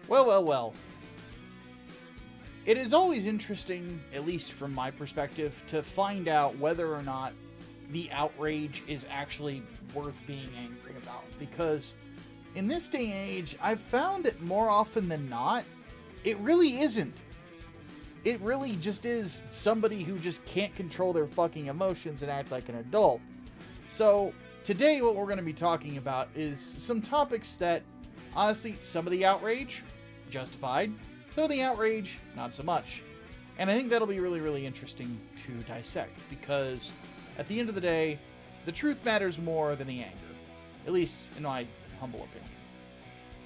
Well, well, well. It is always interesting, at least from my perspective, to find out whether or not the outrage is actually worth being angry about. Because in this day and age, I've found that more often than not, it really isn't. It really just is somebody who just can't control their fucking emotions and act like an adult. So, today what we're going to be talking about is some topics that, honestly, some of the outrage, justified. Some of the outrage, not so much. And I think that'll be really, really interesting to dissect. Because, at the end of the day, the truth matters more than the anger. At least, in my humble opinion.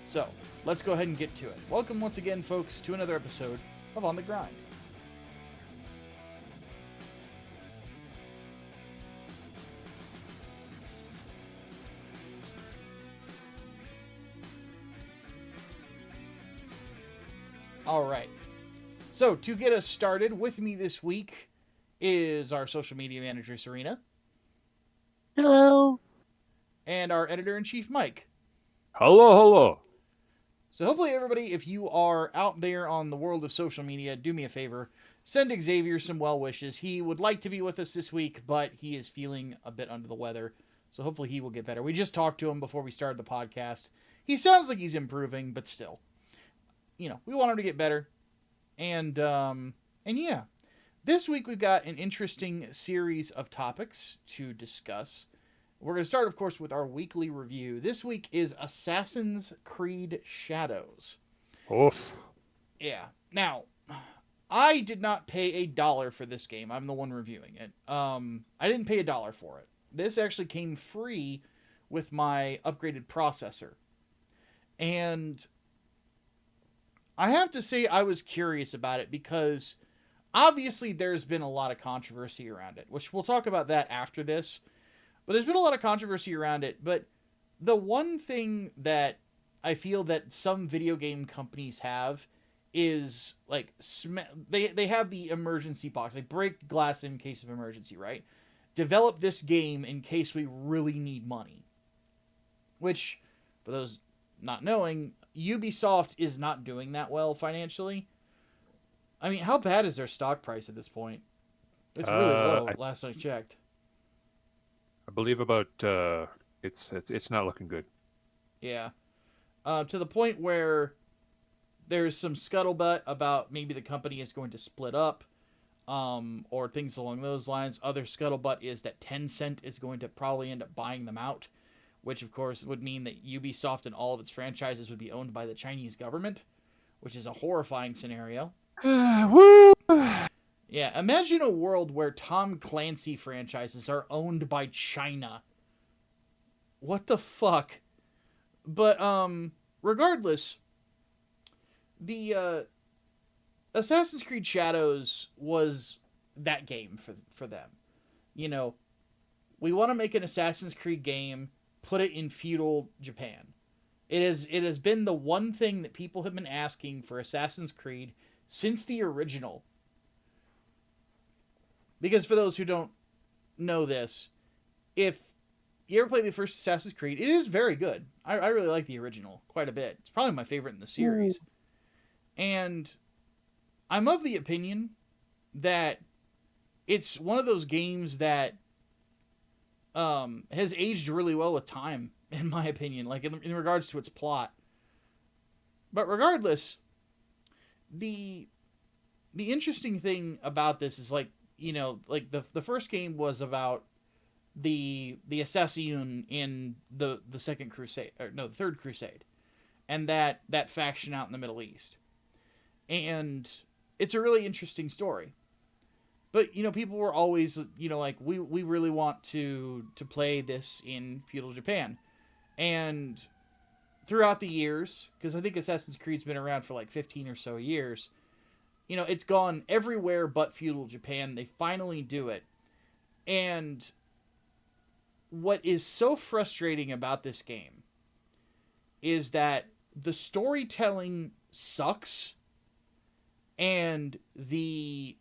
So, let's go ahead and get to it. Welcome once again, folks, to another episode of On the Grind. Alright, so to get us started, with me this week is our social media manager, Serena. Hello. And our editor-in-chief, Mike. Hello, hello. So hopefully everybody, if you are out there on the world of social media, do me a favor, send Xavier some well wishes. He would like to be with us this week, but he is feeling a bit under the weather, so hopefully he will get better. We just talked to him before we started the podcast. He sounds like he's improving, but still. You know, we want him to get better. And yeah. This week we've got an interesting series of topics to discuss. We're going to start, of course, with our weekly review. This week is Assassin's Creed Shadows. Oof. Yeah. Now, I did not pay $1 for this game. I'm the one reviewing it. I didn't pay $1 for it. This actually came free with my upgraded processor. And I have to say I was curious about it because obviously there's been a lot of controversy around it, which we'll talk about that after this. But there's been a lot of controversy around it. But the one thing that I feel that some video game companies have is like they have the emergency box. They break glass in case of emergency, right? Develop this game in case we really need money. Which, for those not knowing, Ubisoft is not doing that well financially. I mean, how bad is their stock price at this point? It's really low, last I checked. I believe about it's not looking good. Yeah. To the point where there's some scuttlebutt about maybe the company is going to split up, or things along those lines. Other scuttlebutt is that Tencent is going to probably end up buying them out, which of course would mean that Ubisoft and all of its franchises would be owned by the Chinese government, which is a horrifying scenario. Woo! Yeah, imagine a world where Tom Clancy franchises are owned by China. What the fuck? But, regardless, the, Assassin's Creed Shadows was that game for them. You know, we want to make an Assassin's Creed game, put it in feudal Japan. It has been the one thing that people have been asking for Assassin's Creed since the original. Because for those who don't know this, if you ever played the first Assassin's Creed, it is very good. I really like the original quite a bit. It's probably my favorite in the series. And I'm of the opinion that it's one of those games that has aged really well with time, in my opinion, like in regards to its plot. But regardless, the interesting thing about this is, like, you know, like the first game was about the assassin in the second crusade, or no, the third crusade, and that faction out in the Middle East. And it's a really interesting story. But, you know, people were always, you know, like, we really want to play this in feudal Japan. And throughout the years, because I think Assassin's Creed's been around for like 15 or so years, you know, it's gone everywhere but feudal Japan. They finally do it. And what is so frustrating about this game is that the storytelling sucks and the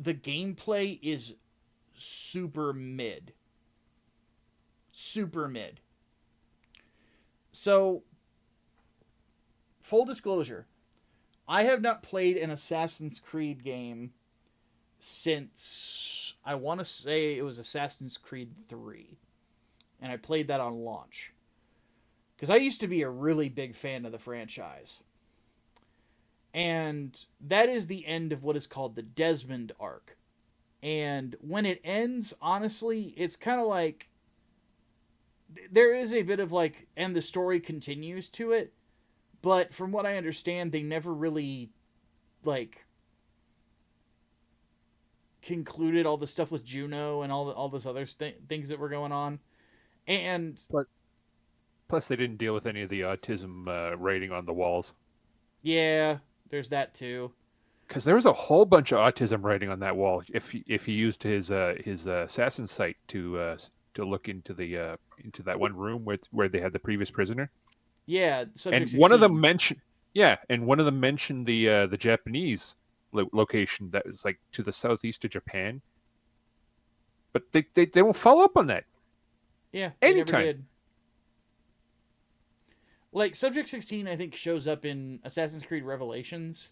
gameplay is super mid. Super mid. So, full disclosure, I have not played an Assassin's Creed game since, I want to say it was Assassin's Creed 3. And I played that on launch. Because I used to be a really big fan of the franchise. And that is the end of what is called the Desmond arc. And when it ends, honestly, it's kind of like there is a bit of like, and the story continues to it. But from what I understand, they never really like concluded all the stuff with Juno and all those other things that were going on. And Plus, they didn't deal with any of the autism writing on the walls. yeah, there's that too. Because there was a whole bunch of autism writing on that wall. If he used his assassin sight to look into that one room where they had the previous prisoner. Yeah, Subject And 16. one of them mentioned the Japanese location that is like to the southeast of Japan. But they don't follow up on that. Yeah, they never Anytime. did. Like, Subject 16, I think, shows up in Assassin's Creed Revelations,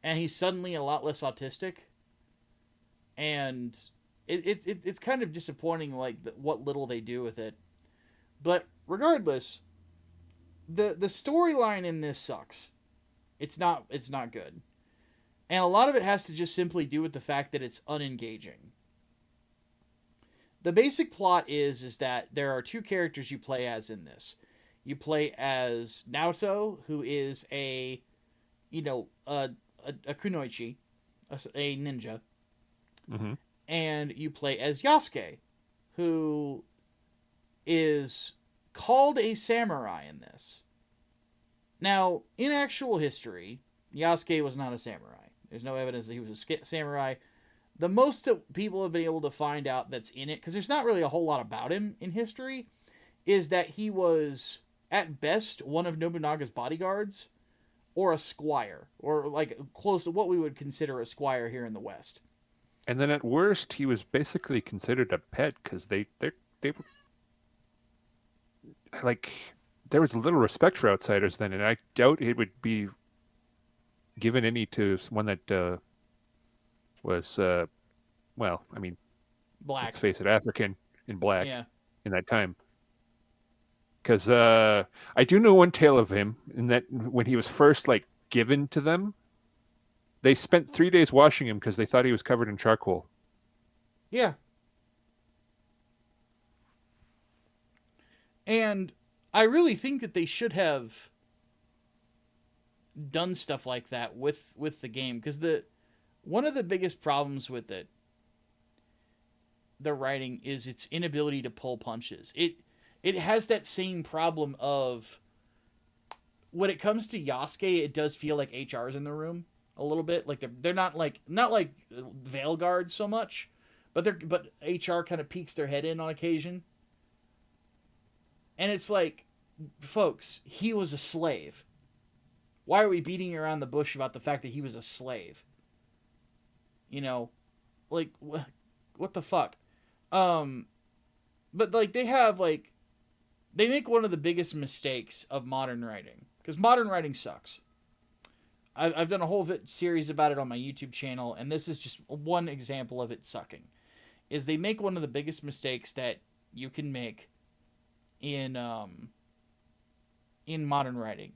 and he's suddenly a lot less autistic. And it's kind of disappointing, like, what little they do with it. But regardless, the storyline in this sucks. It's not good. And a lot of it has to just simply do with the fact that it's unengaging. The basic plot is that there are two characters you play as in this. You play as Naoto, who is a kunoichi, a ninja. Mm-hmm. And you play as Yasuke, who is called a samurai in this. Now, in actual history, Yasuke was not a samurai. There's no evidence that he was a samurai. The most that people have been able to find out that's in it, because there's not really a whole lot about him in history, is that he was, at best, one of Nobunaga's bodyguards, or a squire, or like close to what we would consider a squire here in the West. And then at worst, he was basically considered a pet because they were like, there was little respect for outsiders then, and I doubt it would be given any to one that was well, I mean, Black. let's face it, African and black Yeah. in that time. Because I do know one tale of him, in that when he was first like given to them, they spent 3 days washing him because they thought he was covered in charcoal. Yeah. And I really think that they should have done stuff like that with the game, because one of the biggest problems with the writing is its inability to pull punches. It has that same problem of, when it comes to Yasuke, it does feel like HR's in the room a little bit. Like they're not like Veil Guards so much, but HR kind of peeks their head in on occasion. And it's like, folks, he was a slave. Why are we beating around the bush about the fact that he was a slave? You know, like, what the fuck? But like, they make one of the biggest mistakes of modern writing, because modern writing sucks. I've done a whole series about it on my YouTube channel, and this is just one example of it sucking. Is they make one of the biggest mistakes that you can make in modern writing.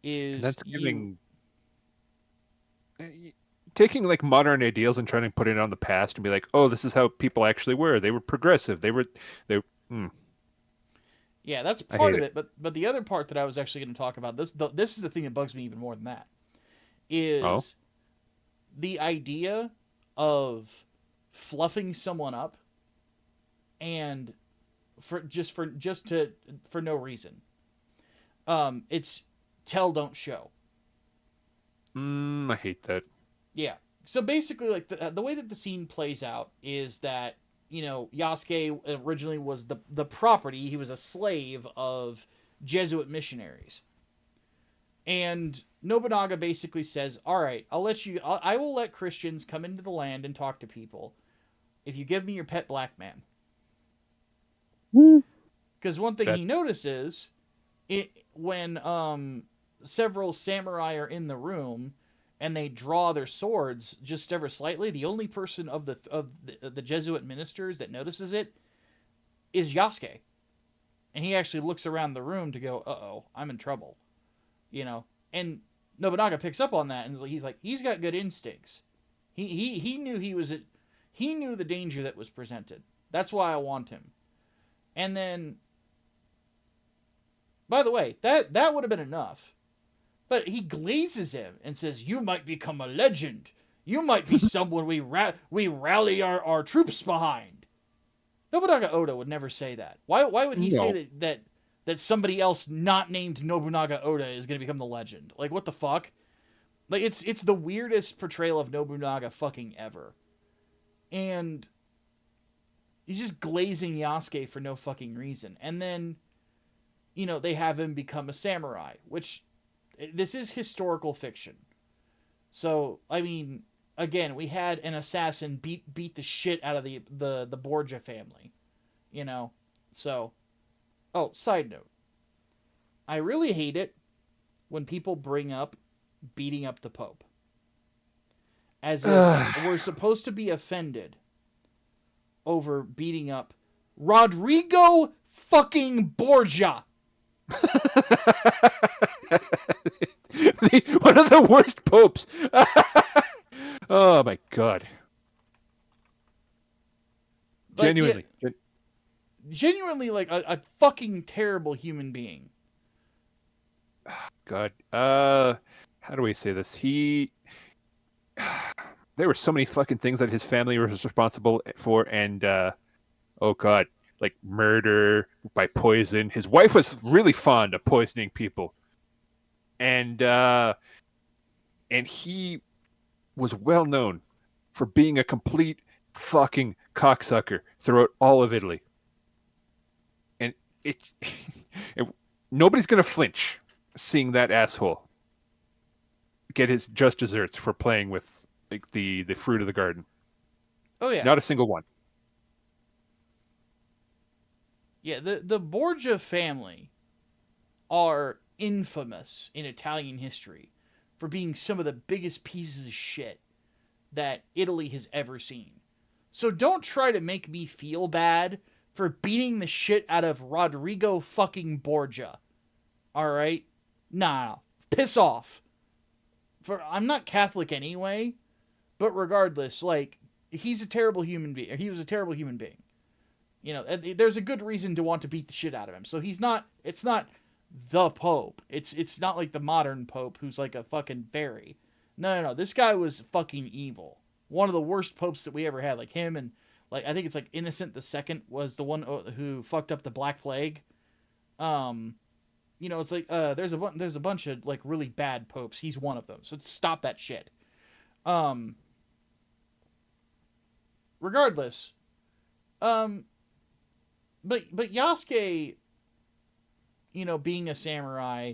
Is That's taking like modern ideals and trying to put it on the past and be like, oh, this is how people actually were. They were progressive. Yeah, that's part of it. But the other part that I was actually going to talk about, this is the thing that bugs me even more than that, is the idea of fluffing someone up and for no reason. It's tell, don't show. I hate that. Yeah. So basically, like, the way that the scene plays out is that, Yasuke originally was the property. He was a slave of Jesuit missionaries. And Nobunaga basically says, all right, I will let Christians come into the land and talk to people if you give me your pet black man. Hmm. Because one thing That- he notices, when several samurai are in the room and they draw their swords just ever slightly, the only person of the Jesuit ministers that notices it is Yasuke. And he actually looks around the room to go, uh-oh, I'm in trouble. You know? And Nobunaga picks up on that, and he's like, he's got good instincts. He knew he knew the danger that was presented. That's why I want him. And then, by the way, that would have been enough. But he glazes him and says, "You might become a legend. You might be someone we rally our troops behind." Nobunaga Oda would never say that. Why would he say that somebody else not named Nobunaga Oda is going to become the legend? Like, what the fuck? Like, it's the weirdest portrayal of Nobunaga fucking ever. And he's just glazing Yasuke for no fucking reason. And then, you know, they have him become a samurai, which, this is historical fiction. So, I mean, again, we had an assassin beat the shit out of the Borgia family, you know? So, oh, side note. I really hate it when people bring up beating up the Pope. As if we're supposed to be offended over beating up Rodrigo fucking Borgia. One of the worst popes. Oh my god. Like, Genuinely. Genuinely, like, a fucking terrible human being. God. How do we say this? There were so many fucking things that his family was responsible for, and oh god, like murder by poison. His wife was really fond of poisoning people. And he was well known for being a complete fucking cocksucker throughout all of Italy. And nobody's gonna flinch seeing that asshole get his just desserts for playing with like the fruit of the garden. Oh yeah. Not a single one. Yeah, the Borgia family are infamous in Italian history for being some of the biggest pieces of shit that Italy has ever seen. So don't try to make me feel bad for beating the shit out of Rodrigo fucking Borgia. Alright? Nah. Piss off. I'm not Catholic anyway, but regardless, like, he's a terrible human being. He was a terrible human being. You know, there's a good reason to want to beat the shit out of him. So it's not the Pope. It's not like the modern Pope who's like a fucking fairy. No. This guy was fucking evil. One of the worst popes that we ever had. Like him and, like, I think it's like Innocent II was the one who fucked up the Black Plague. You know, it's like, there's a bunch of, like, really bad popes. He's one of them. So stop that shit. Regardless, but Yasuke, you know, being a samurai,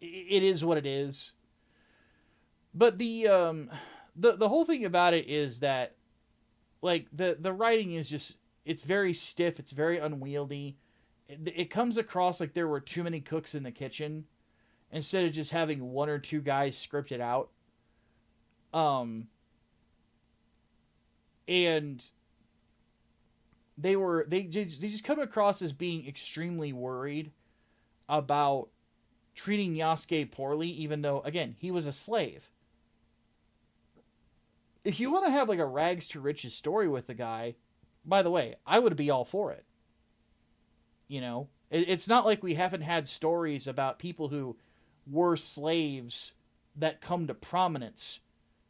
it is what it is. But the whole thing about it is that, like, the writing is just, it's very stiff, it's very unwieldy. It comes across like there were too many cooks in the kitchen instead of just having one or two guys script it out. And they just come across as being extremely worried about treating Yasuke poorly, even though, again, he was a slave. If you want to have like a rags to riches story with the guy, by the way, I would be all for it. You know, it's not like we haven't had stories about people who were slaves that come to prominence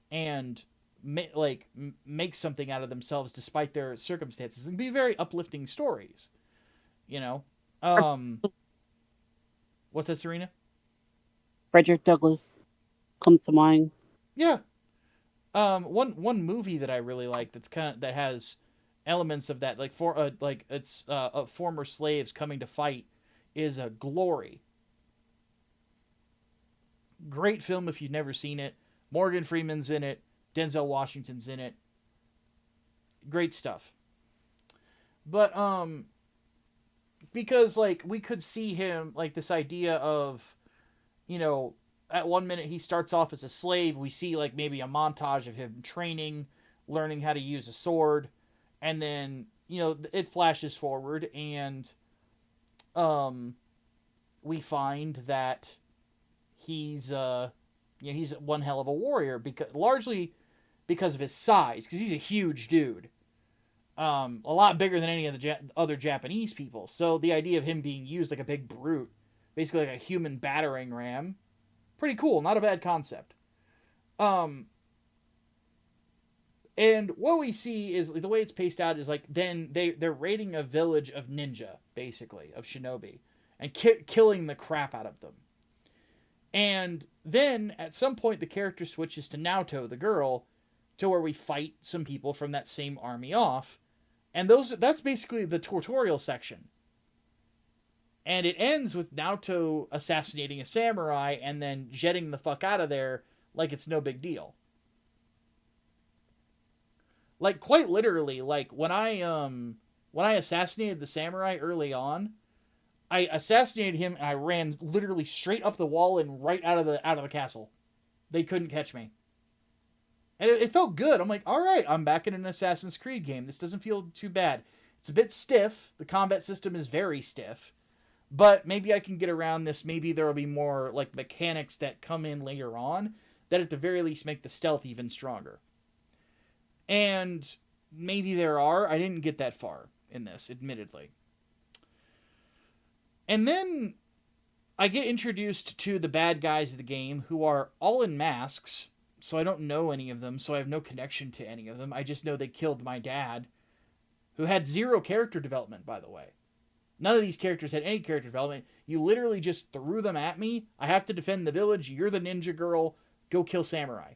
and make something out of themselves despite their circumstances, and be very uplifting stories. You know, what's that, Serena? Frederick Douglass comes to mind. Yeah. One movie that I really like that has elements of that, like former slaves coming to fight, is Glory. Great film if you've never seen it. Morgan Freeman's in it. Denzel Washington's in it. great stuff. But because like we could see him like this idea of, you know, at one minute he starts off as a slave. We see like maybe a montage of him training, learning how to use a sword, and then, you know, it flashes forward and we find that he's he's one hell of a warrior, because largely because of his size, because he's a huge dude. A lot bigger than any of the other Japanese people. So the idea of him being used like a big brute, basically like a human battering ram, pretty cool. Not a bad concept. And what we see is the way it's paced out is like then they're raiding a village of ninja, basically, of shinobi, and killing the crap out of them. And then at some point the character switches to Naoto, the girl, to where we fight some people from that same army off. And that's basically the tutorial section. And it ends with Naoto assassinating a samurai and then jetting the fuck out of there like it's no big deal. Like, quite literally, like when I assassinated the samurai early on, I assassinated him and I ran literally straight up the wall and right out of the castle. They couldn't catch me. And it felt good. I'm like, all right, I'm back in an Assassin's Creed game. This doesn't feel too bad. It's a bit stiff. The combat system is very stiff. But maybe I can get around this. Maybe there will be more like mechanics that come in later on that at the very least make the stealth even stronger. And maybe there are. I didn't get that far in this, admittedly. And then I get introduced to the bad guys of the game, who are all in masks. So I don't know any of them, so I have no connection to any of them. I just know they killed my dad, who had 0 character development, by the way. None of these characters had any character development. You literally just threw them at me. I have to defend the village. You're the ninja girl. Go kill samurai.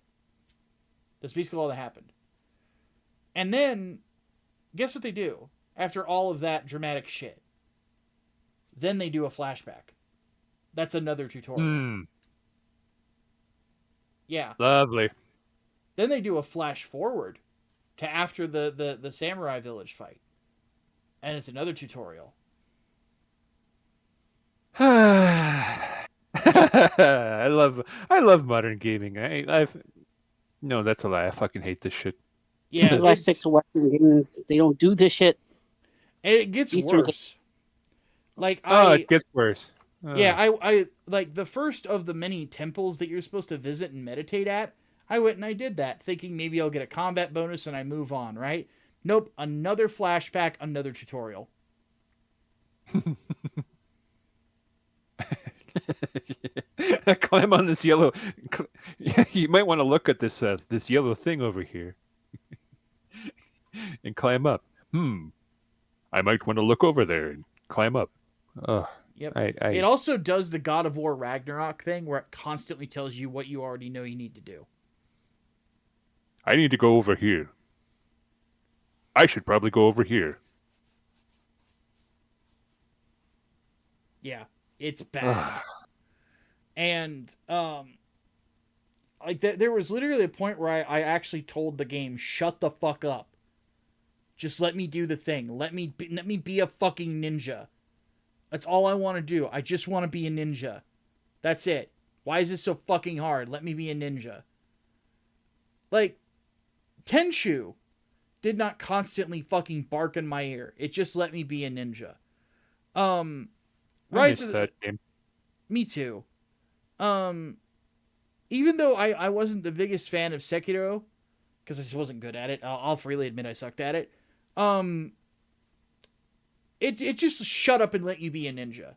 That's basically all that happened. And then, guess what they do after all of that dramatic shit? Then they do a flashback. That's another tutorial. Yeah. Lovely. Then they do a flash forward to after the samurai village fight. And it's another tutorial. I love modern gaming. No, that's a lie. I fucking hate this shit. Yeah, I stick to Western games. They don't do this shit. And it gets Eastern worse. Like it gets worse. Yeah, I like the first of the many temples that you're supposed to visit and meditate at. I went and I did that, thinking maybe I'll get a combat bonus and I move on, right? Nope, another flashback, another tutorial. Climb on this yellow. You might want to look at this this yellow thing over here, and climb up. I might want to look over there and climb up. Yep. It also does the God of War Ragnarok thing, where it constantly tells you what you already know you need to do. I need to go over here. I should probably go over here. Yeah, it's bad. And like there was literally a point where I actually told the game, "Shut the fuck up. Just let me do the thing. Let me be a fucking ninja. That's all I want to do. I just want to be a ninja. That's it. Why is this so fucking hard? Let me be a ninja." Like, Tenchu did not constantly fucking bark in my ear. It just let me be a ninja. I missed that game. Me too. Even though I wasn't the biggest fan of Sekiro, because I just wasn't good at it, I'll freely admit I sucked at it. It just shut up and let you be a ninja.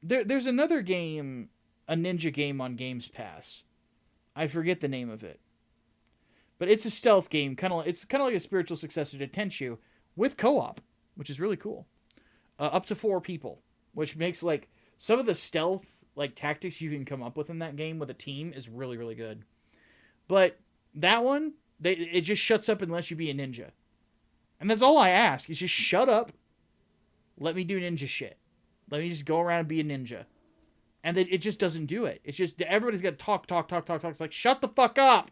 There's another game, a ninja game on Games Pass. I forget the name of it, but it's a stealth game. It's kind of like a spiritual successor to Tenchu with co-op, which is really cool. Up to 4 people, which makes like some of the stealth like tactics you can come up with in that game with a team is really, really good. But that one, it just shuts up and lets you be a ninja. And that's all I ask, is just shut up. Let me do ninja shit. Let me just go around and be a ninja. And it just doesn't do it. It's just, everybody's got to talk. It's like, shut the fuck up.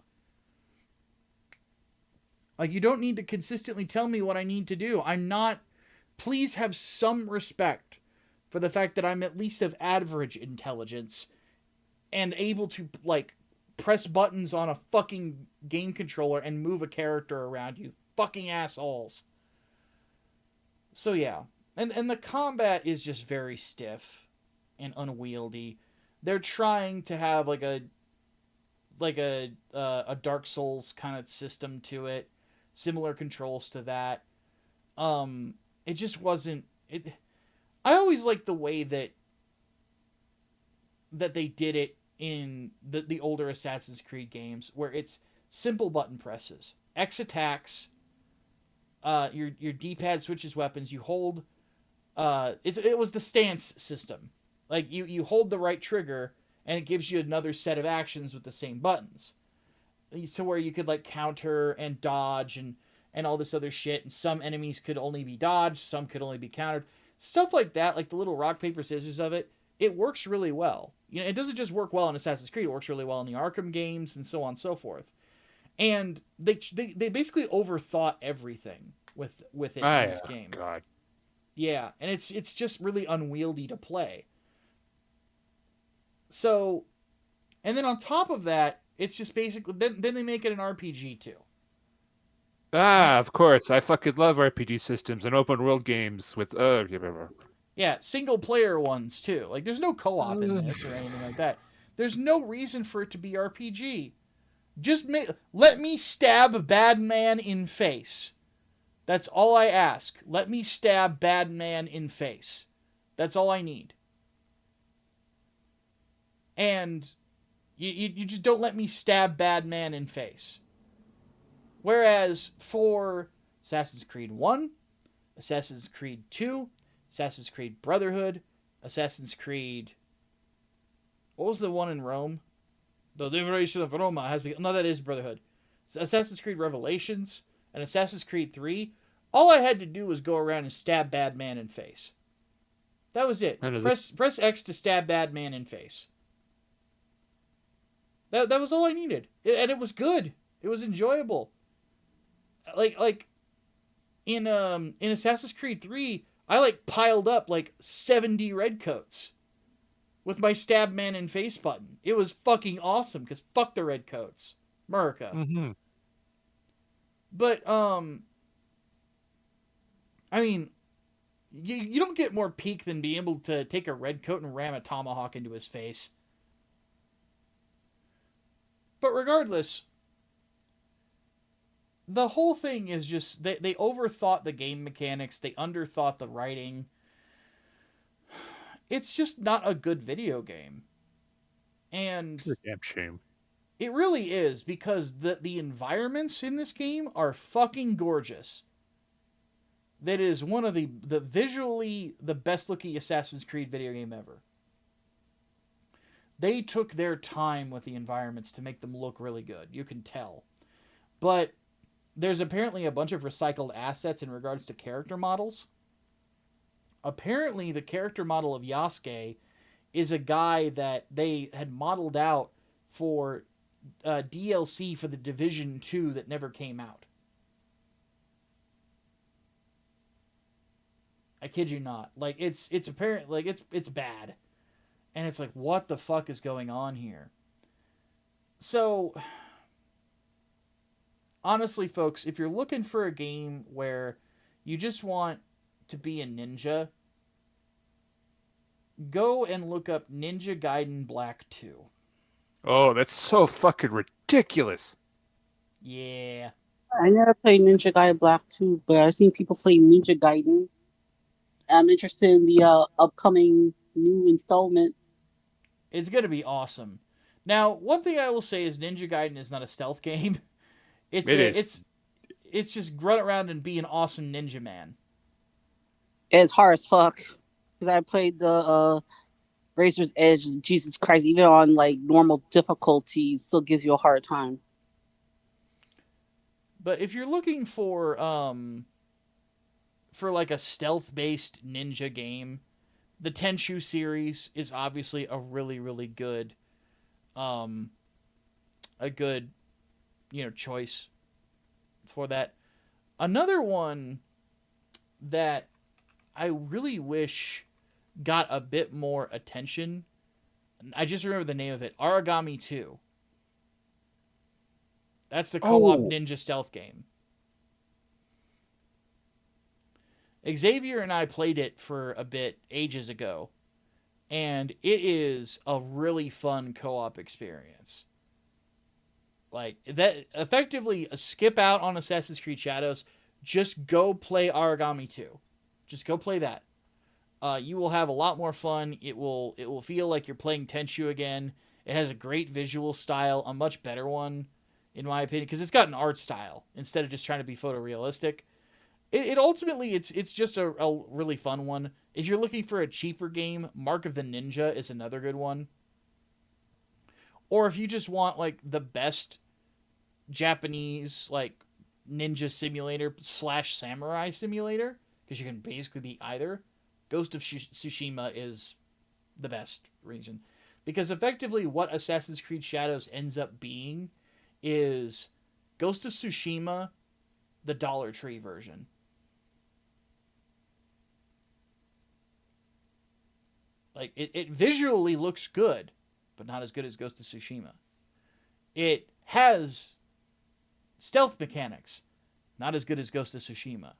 Like, you don't need to consistently tell me what I need to do. I'm not... Please have some respect for the fact that I'm at least of average intelligence and able to, like, press buttons on a fucking game controller and move a character around you. Fucking assholes. So, yeah. And the combat is just very stiff and unwieldy. They're trying to have, like a Dark Souls kind of system to it. Similar controls to that. It just wasn't... I always liked the way that they did it in the older Assassin's Creed games, where it's simple button presses. X attacks, your D-pad switches weapons, you hold... it was the stance system. Like, you hold the right trigger, and it gives you another set of actions with the same buttons. So where you could, like, counter and dodge and all this other shit, and some enemies could only be dodged, some could only be countered. Stuff like that, like the little rock, paper, scissors of it, it works really well. You know, it doesn't just work well in Assassin's Creed, it works really well in the Arkham games, and so on and so forth. And they basically overthought everything with it in this game. God. Yeah, and it's just really unwieldy to play. So, and then on top of that, it's just basically... Then they make it an RPG, too. Of course. I fucking love RPG systems and open world games with... Yeah, single-player ones, too. Like, there's no co-op in this or anything like that. There's no reason for it to be RPG. Just let me stab bad man in face. That's all I ask. Let me stab bad man in face. That's all I need. And you just don't let me stab bad man in face. Whereas for Assassin's Creed 1, Assassin's Creed 2, Assassin's Creed Brotherhood, Assassin's Creed... What was the one in Rome? The Liberation of Roma has become... No, that is Brotherhood. Assassin's Creed Revelations and Assassin's Creed 3, all I had to do was go around and stab bad man in face. That was it. Press X to stab bad man in face. That was all I needed. And it was good. It was enjoyable. Like in Assassin's Creed 3, I like piled up like 70 redcoats with my stab man in face button. It was fucking awesome because fuck the redcoats. America. Mm-hmm. But I mean, you don't get more peak than being able to take a redcoat and ram a tomahawk into his face. But regardless, the whole thing is just... They overthought the game mechanics. They underthought the writing. It's just not a good video game. And... It's a damn shame. It really is, because the environments in this game are fucking gorgeous. That is one of the visually the best looking Assassin's Creed video game ever. They took their time with the environments to make them look really good. You can tell. But there's apparently a bunch of recycled assets in regards to character models. Apparently, the character model of Yasuke is a guy that they had modeled out for DLC for the Division 2 that never came out. I kid you not. Like, it's apparent, like, it's bad. And it's like, what the fuck is going on here? So, honestly, folks, if you're looking for a game where you just want to be a ninja, go and look up Ninja Gaiden Black 2. Oh, that's so fucking ridiculous. Yeah. I never played Ninja Gaiden Black 2, but I've seen people play Ninja Gaiden. I'm interested in the upcoming new installment. It's going to be awesome. Now, one thing I will say is Ninja Gaiden is not a stealth game. It's just run around and be an awesome ninja man. It's hard as fuck. Because I played the Razor's Edge. Jesus Christ, even on like normal difficulties, still gives you a hard time. But if you're looking for like a stealth-based ninja game, the Tenchu series is obviously a really, really good, choice for that. Another one that I really wish got a bit more attention. I just remember the name of it. Origami 2. That's the co-op Oh, ninja stealth game. Xavier and I played it for a bit ages ago, and it is a really fun co-op experience. Like that, effectively, skip out on Assassin's Creed Shadows. Just go play Origami 2. Just go play that. You will have a lot more fun. It will feel like you're playing Tenchu again. It has a great visual style, a much better one, in my opinion, because it's got an art style instead of just trying to be photorealistic. It ultimately it's just a really fun one. If you're looking for a cheaper game, Mark of the Ninja is another good one. Or if you just want like the best Japanese like ninja simulator / samurai simulator, because you can basically be either, Ghost of Tsushima is the best region. Because effectively what Assassin's Creed Shadows ends up being is Ghost of Tsushima, the Dollar Tree version. Like, it visually looks good, but not as good as Ghost of Tsushima. It has stealth mechanics, not as good as Ghost of Tsushima.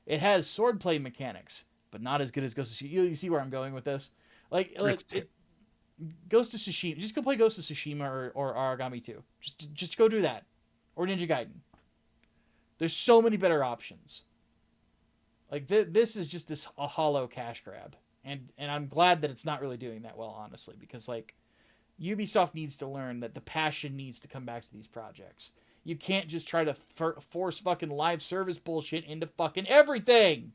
It has swordplay mechanics, but not as good as Ghost of Tsushima. You see where I'm going with this? Ghost of Tsushima. Just go play Ghost of Tsushima or Origami 2. Just go do that. Or Ninja Gaiden. There's so many better options. Like, this is just a hollow cash grab. And I'm glad that it's not really doing that well, honestly, because like Ubisoft needs to learn that the passion needs to come back to these projects. You can't just try to force fucking live service bullshit into fucking everything.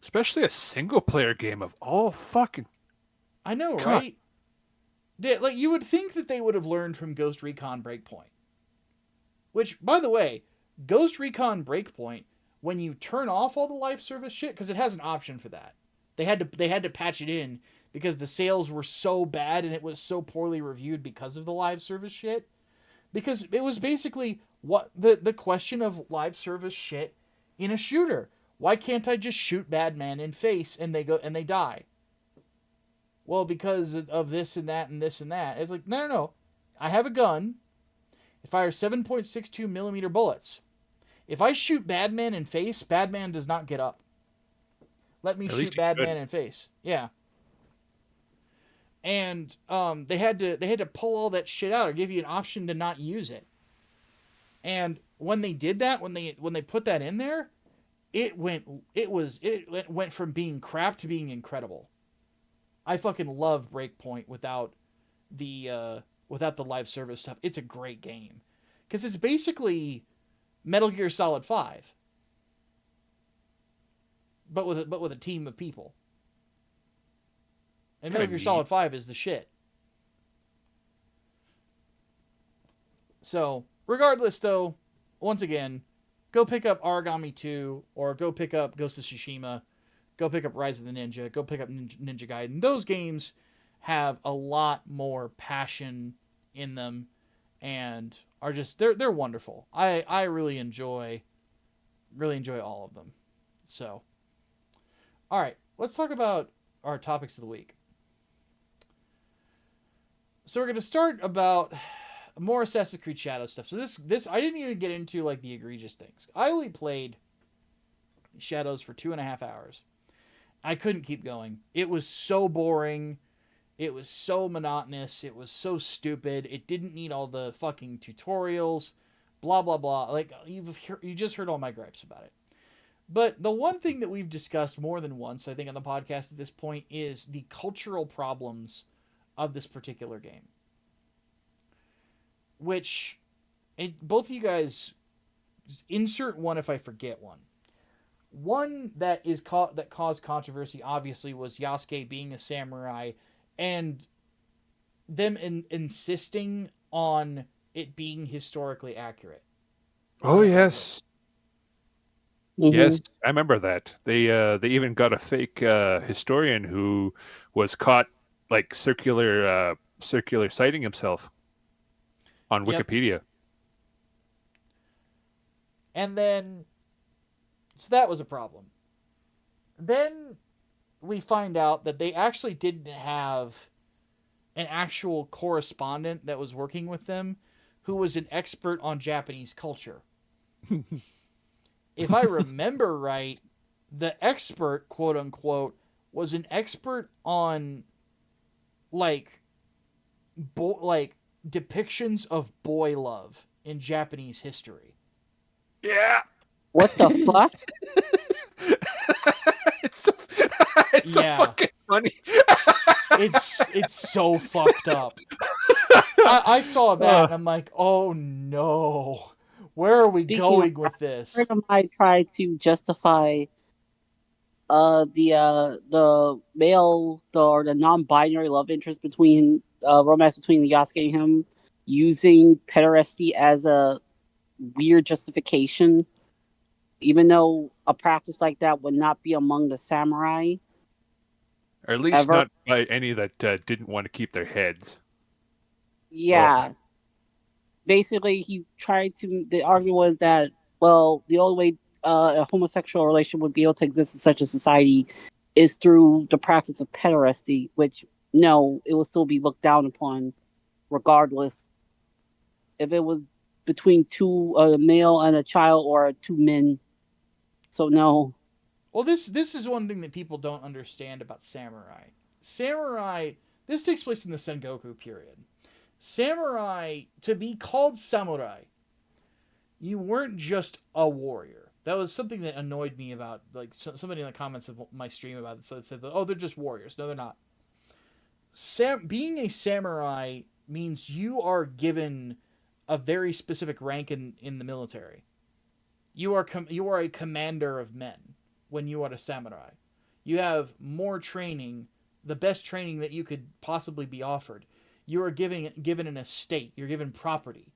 especially a single player game of all fucking. I know, God. right? Yeah, like you would think that they would have learned from Ghost Recon Breakpoint. Which, by the way, Ghost Recon Breakpoint, when you turn off all the live service shit, because it has an option for that. They had to patch it in because the sales were so bad and it was so poorly reviewed because of the live service shit. Because it was basically what the question of live service shit in a shooter. Why can't I just shoot bad man in face and they die? Well, because of this and that and this and that. It's like, no. I have a gun. It fires 7.62 millimeter bullets. If I shoot bad man in face, bad man does not get up. Let me shoot bad man in face. Yeah. And they had to pull all that shit out or give you an option to not use it. And when they did that, when they put that in there, it went from being crap to being incredible. I fucking love Breakpoint without the live service stuff. It's a great game because it's basically Metal Gear Solid 5. But with a team of people. And Metal Gear Solid 5 is the shit. So, regardless though, once again, go pick up Origami 2 or go pick up Ghost of Tsushima, go pick up Rise of the Ninja, go pick up Ninja Gaiden. Those games have a lot more passion in them and are just they're wonderful. I really enjoy all of them. So, all right, let's talk about our topics of the week. So we're going to start about more Assassin's Creed Shadows stuff. So this I didn't even get into like the egregious things. I only played Shadows for 2.5 hours. I couldn't keep going. It was so boring. It was so monotonous. It was so stupid. It didn't need all the fucking tutorials. Blah, blah, blah. Like, you just heard all my gripes about it. But the one thing that we've discussed more than once, I think, on the podcast at this point, is the cultural problems of this particular game. Which, both of you guys, insert one if I forget one. One that that caused controversy, obviously, was Yasuke being a samurai and them insisting on it being historically accurate. Oh yes. Mhm. Yes, I remember that. They even got a fake historian who was caught like circular citing himself on Yep. Wikipedia. And then, so that was a problem. Then we find out that they actually didn't have an actual correspondent that was working with them who was an expert on Japanese culture. If I remember right, the expert, quote unquote, was an expert on like like depictions of boy love in Japanese history. Yeah. What the fuck? it's so, it's so Yeah. fucking funny. It's so fucked up. I saw that and I'm like, oh no, where are we Speaking going of, with this? a friend of mine tried to justify the male or the non-binary love interest between romance between Yasuke and him using pederasty as a weird justification, even though a practice like that would not be among the samurai Or at least ever. not by any that didn't want to keep their heads. Yeah. Basically, he tried to. The argument was that, well, the only way a homosexual relation would be able to exist in such a society is through the practice of pederasty, which, no, it will still be looked down upon regardless. If it was between two, a male and a child, or two men. So, no. Well, this is one thing that people don't understand about samurai. Samurai, this takes place in the Sengoku period. Samurai, to be called samurai, you weren't just a warrior. That was something that annoyed me about, like, somebody in the comments of my stream about it said, oh, they're just warriors. No, they're not. Being a samurai means you are given a very specific rank in the military. You are a commander of men when you are a samurai. You have more training, the best training that you could possibly be offered. You are given an estate. You're given property,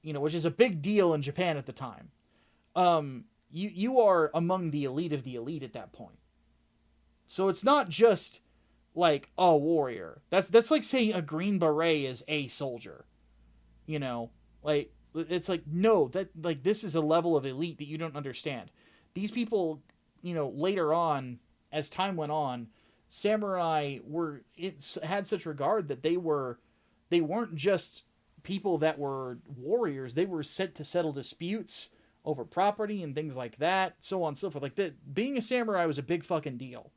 which is a big deal in Japan at the time. You are among the elite of the elite at that point. So it's not just like a warrior. That's like saying a green beret is a soldier. Like it's like no, that like this is a level of elite that you don't understand. These people, later on as time went on, samurai had such regard that they weren't just people that were warriors. They were sent to settle disputes over property and things like that, so on and so forth. Like that, being a samurai was a big fucking deal.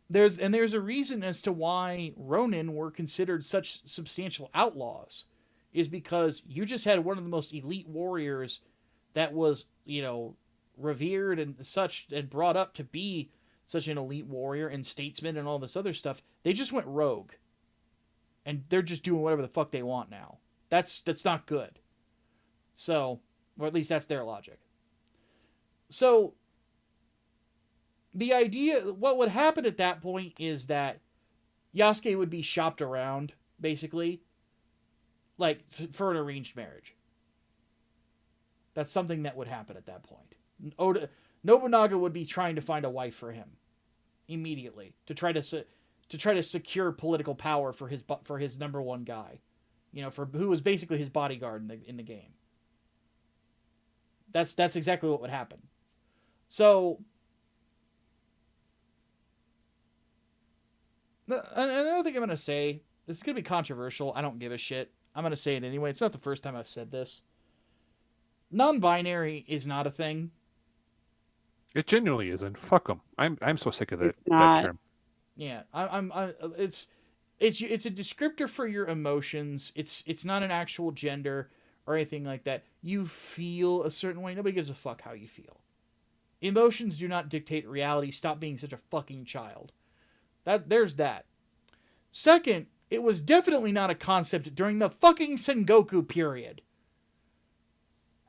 There's a reason as to why Ronin were considered such substantial outlaws, is because you just had one of the most elite warriors that was, revered and such and brought up to be such an elite warrior and statesman and all this other stuff. They just went rogue. And they're just doing whatever the fuck they want now. That's not good. So, or at least that's their logic. So, the idea, what would happen at that point is that Yasuke would be shopped around, basically, like for an arranged marriage. That's something that would happen at that point. Nobunaga would be trying to find a wife for him immediately to try to secure political power for his number one guy, for who was basically his bodyguard in the game. That's exactly what would happen. So another thing I'm gonna say, this is gonna be controversial. I don't give a shit. I'm gonna say it anyway. It's not the first time I've said this. Non-binary is not a thing. It genuinely isn't. Fuck them. I'm so sick of that term. Yeah, it's a descriptor for your emotions. It's not an actual gender or anything like that. You feel a certain way. Nobody gives a fuck how you feel. Emotions do not dictate reality. Stop being such a fucking child. There's that. Second, it was definitely not a concept during the fucking Sengoku period.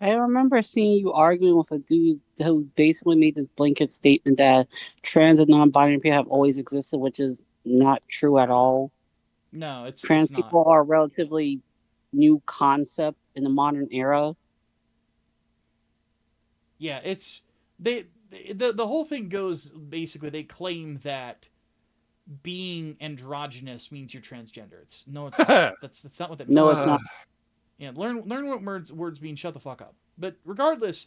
I remember seeing you arguing with a dude who basically made this blanket statement that trans and non-binary people have always existed, which is not true at all. No, it's trans it's not. people are a relatively new concept in the modern era. Yeah, it's the whole thing goes basically. They claim that being androgynous means you're transgender. It's not. That's not what that means. No, it's not. Yeah, learn what words mean. Shut the fuck up. But regardless,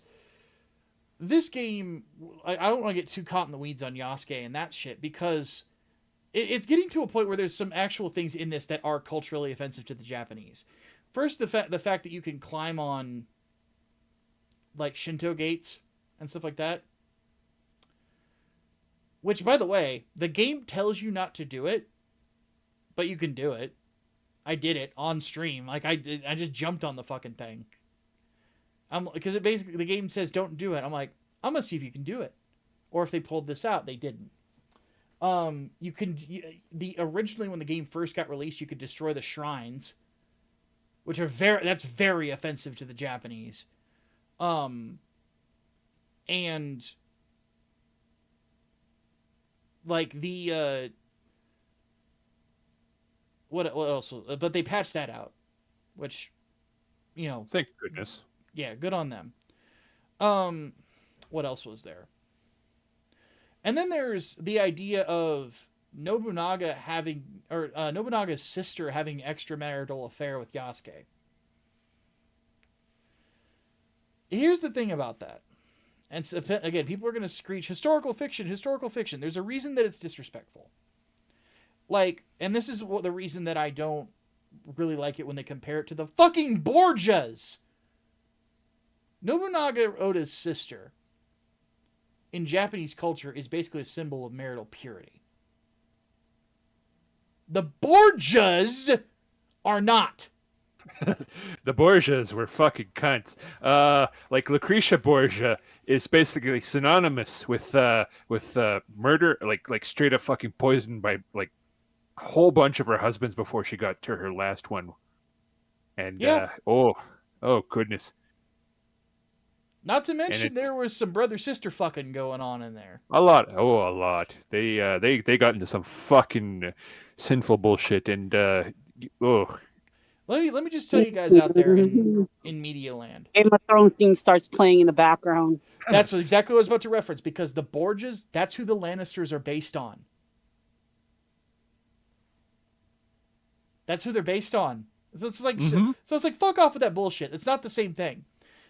this game, I don't want to get too caught in the weeds on Yasuke and that shit, because it's getting to a point where there's some actual things in this that are culturally offensive to the Japanese. First, the fact that you can climb on like Shinto gates and stuff like that. Which, by the way, the game tells you not to do it, but you can do it. I did it on stream. Like I just jumped on the fucking thing. Because it basically, the game says don't do it. I'm like, I'm gonna see if you can do it, or if they pulled this out. They didn't. Originally when the game first got released, you could destroy the shrines, which are that's very offensive to the Japanese. And like the what else? But they patched that out, which, you know, thank goodness. Yeah, good on them. What else was there? And then there's the idea of Nobunaga's sister having extramarital affair with Yasuke. Here's the thing about that. And so, again, people are going to screech, historical fiction. There's a reason that it's disrespectful. Like, and this is the reason that I don't really like it when they compare it to the fucking Borgias. Nobunaga Oda's sister in Japanese culture is basically a symbol of marital purity. The Borgias are not. The Borgias were fucking cunts. Like Lucretia Borgia is basically synonymous with murder, like straight up fucking poisoned by like a whole bunch of her husbands before she got to her last one. And yeah. Oh goodness. Not to mention there was some brother-sister fucking going on in there. A lot. They got into some fucking sinful bullshit, and Let me just tell you guys out there in media land. Game of Thrones theme starts playing in the background. That's exactly what I was about to reference, because the Borgias, that's who the Lannisters are based on. That's who they're based on. So it's like, so it's like, fuck off with that bullshit. It's not the same thing.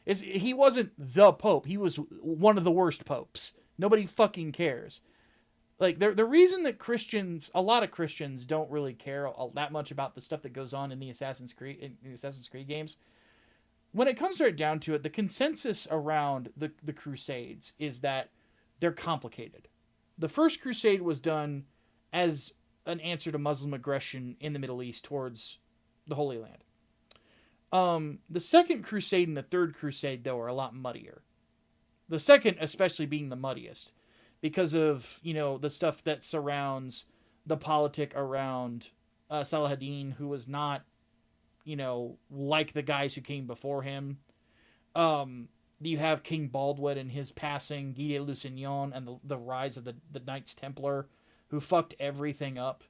He wasn't the Pope. He was one of the worst popes. Nobody fucking cares. Like, the reason that a lot of Christians don't really care that much about the stuff that goes on in the Assassin's Creed games, when it comes right down to it, the consensus around the Crusades is that they're complicated. The first Crusade was done as an answer to Muslim aggression in the Middle East towards the Holy Land. The second Crusade and the third Crusade, though, are a lot muddier. The second especially being the muddiest, because of, the stuff that surrounds the politic around Saladin, who was not, like the guys who came before him. You have King Baldwin and his passing, Guy de Lusignan, and the rise of the Knights Templar, who fucked everything up.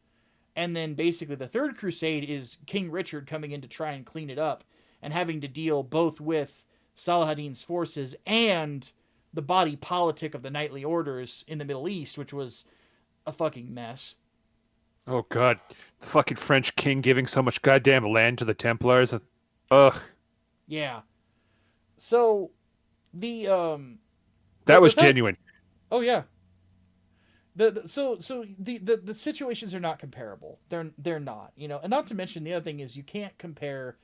And then basically the third Crusade is King Richard coming in to try and clean it up, and having to deal both with Saladin's forces and the body politic of the knightly orders in the Middle East, which was a fucking mess. Oh god, the fucking French king giving so much goddamn land to the Templars. Ugh. Yeah. So the that was genuine. Oh yeah. So the situations are not comparable. They're not, and not to mention the other thing is you can't compare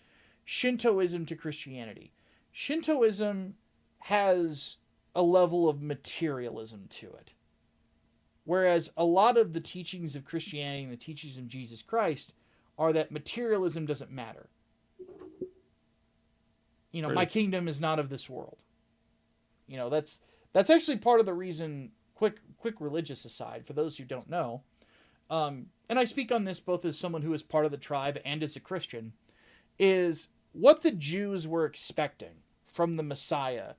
Shintoism to Christianity. Shintoism has a level of materialism to it, whereas a lot of the teachings of Christianity and the teachings of Jesus Christ are that materialism doesn't matter. My kingdom is not of this world. That's actually part of the reason. Quick religious aside, for those who don't know, and I speak on this both as someone who is part of the tribe and as a Christian, is what the Jews were expecting from the Messiah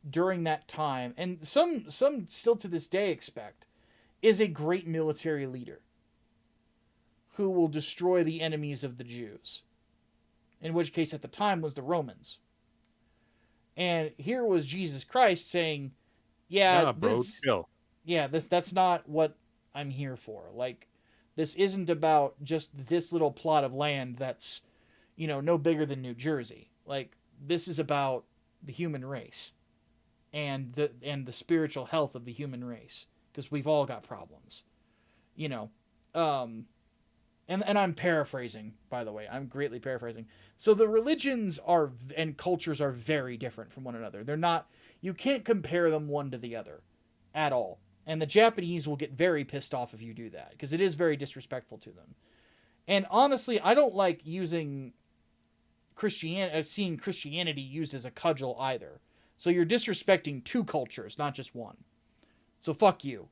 during that time, and some still to this day expect, is a great military leader who will destroy the enemies of the Jews, in which case at the time was the Romans. And here was Jesus Christ saying, that's not what I'm here for. Like, this isn't about just this little plot of land that's, no bigger than New Jersey. Like, this is about the human race and the spiritual health of the human race, because we've all got problems, you know. And I'm paraphrasing, by the way. I'm greatly paraphrasing. So the religions are and cultures are very different from one another. They're not. You can't compare them one to the other, at all. And the Japanese will get very pissed off if you do that, because it is very disrespectful to them. And honestly, I don't like using seeing Christianity used as a cudgel either. So you're disrespecting two cultures, not just one. So fuck you.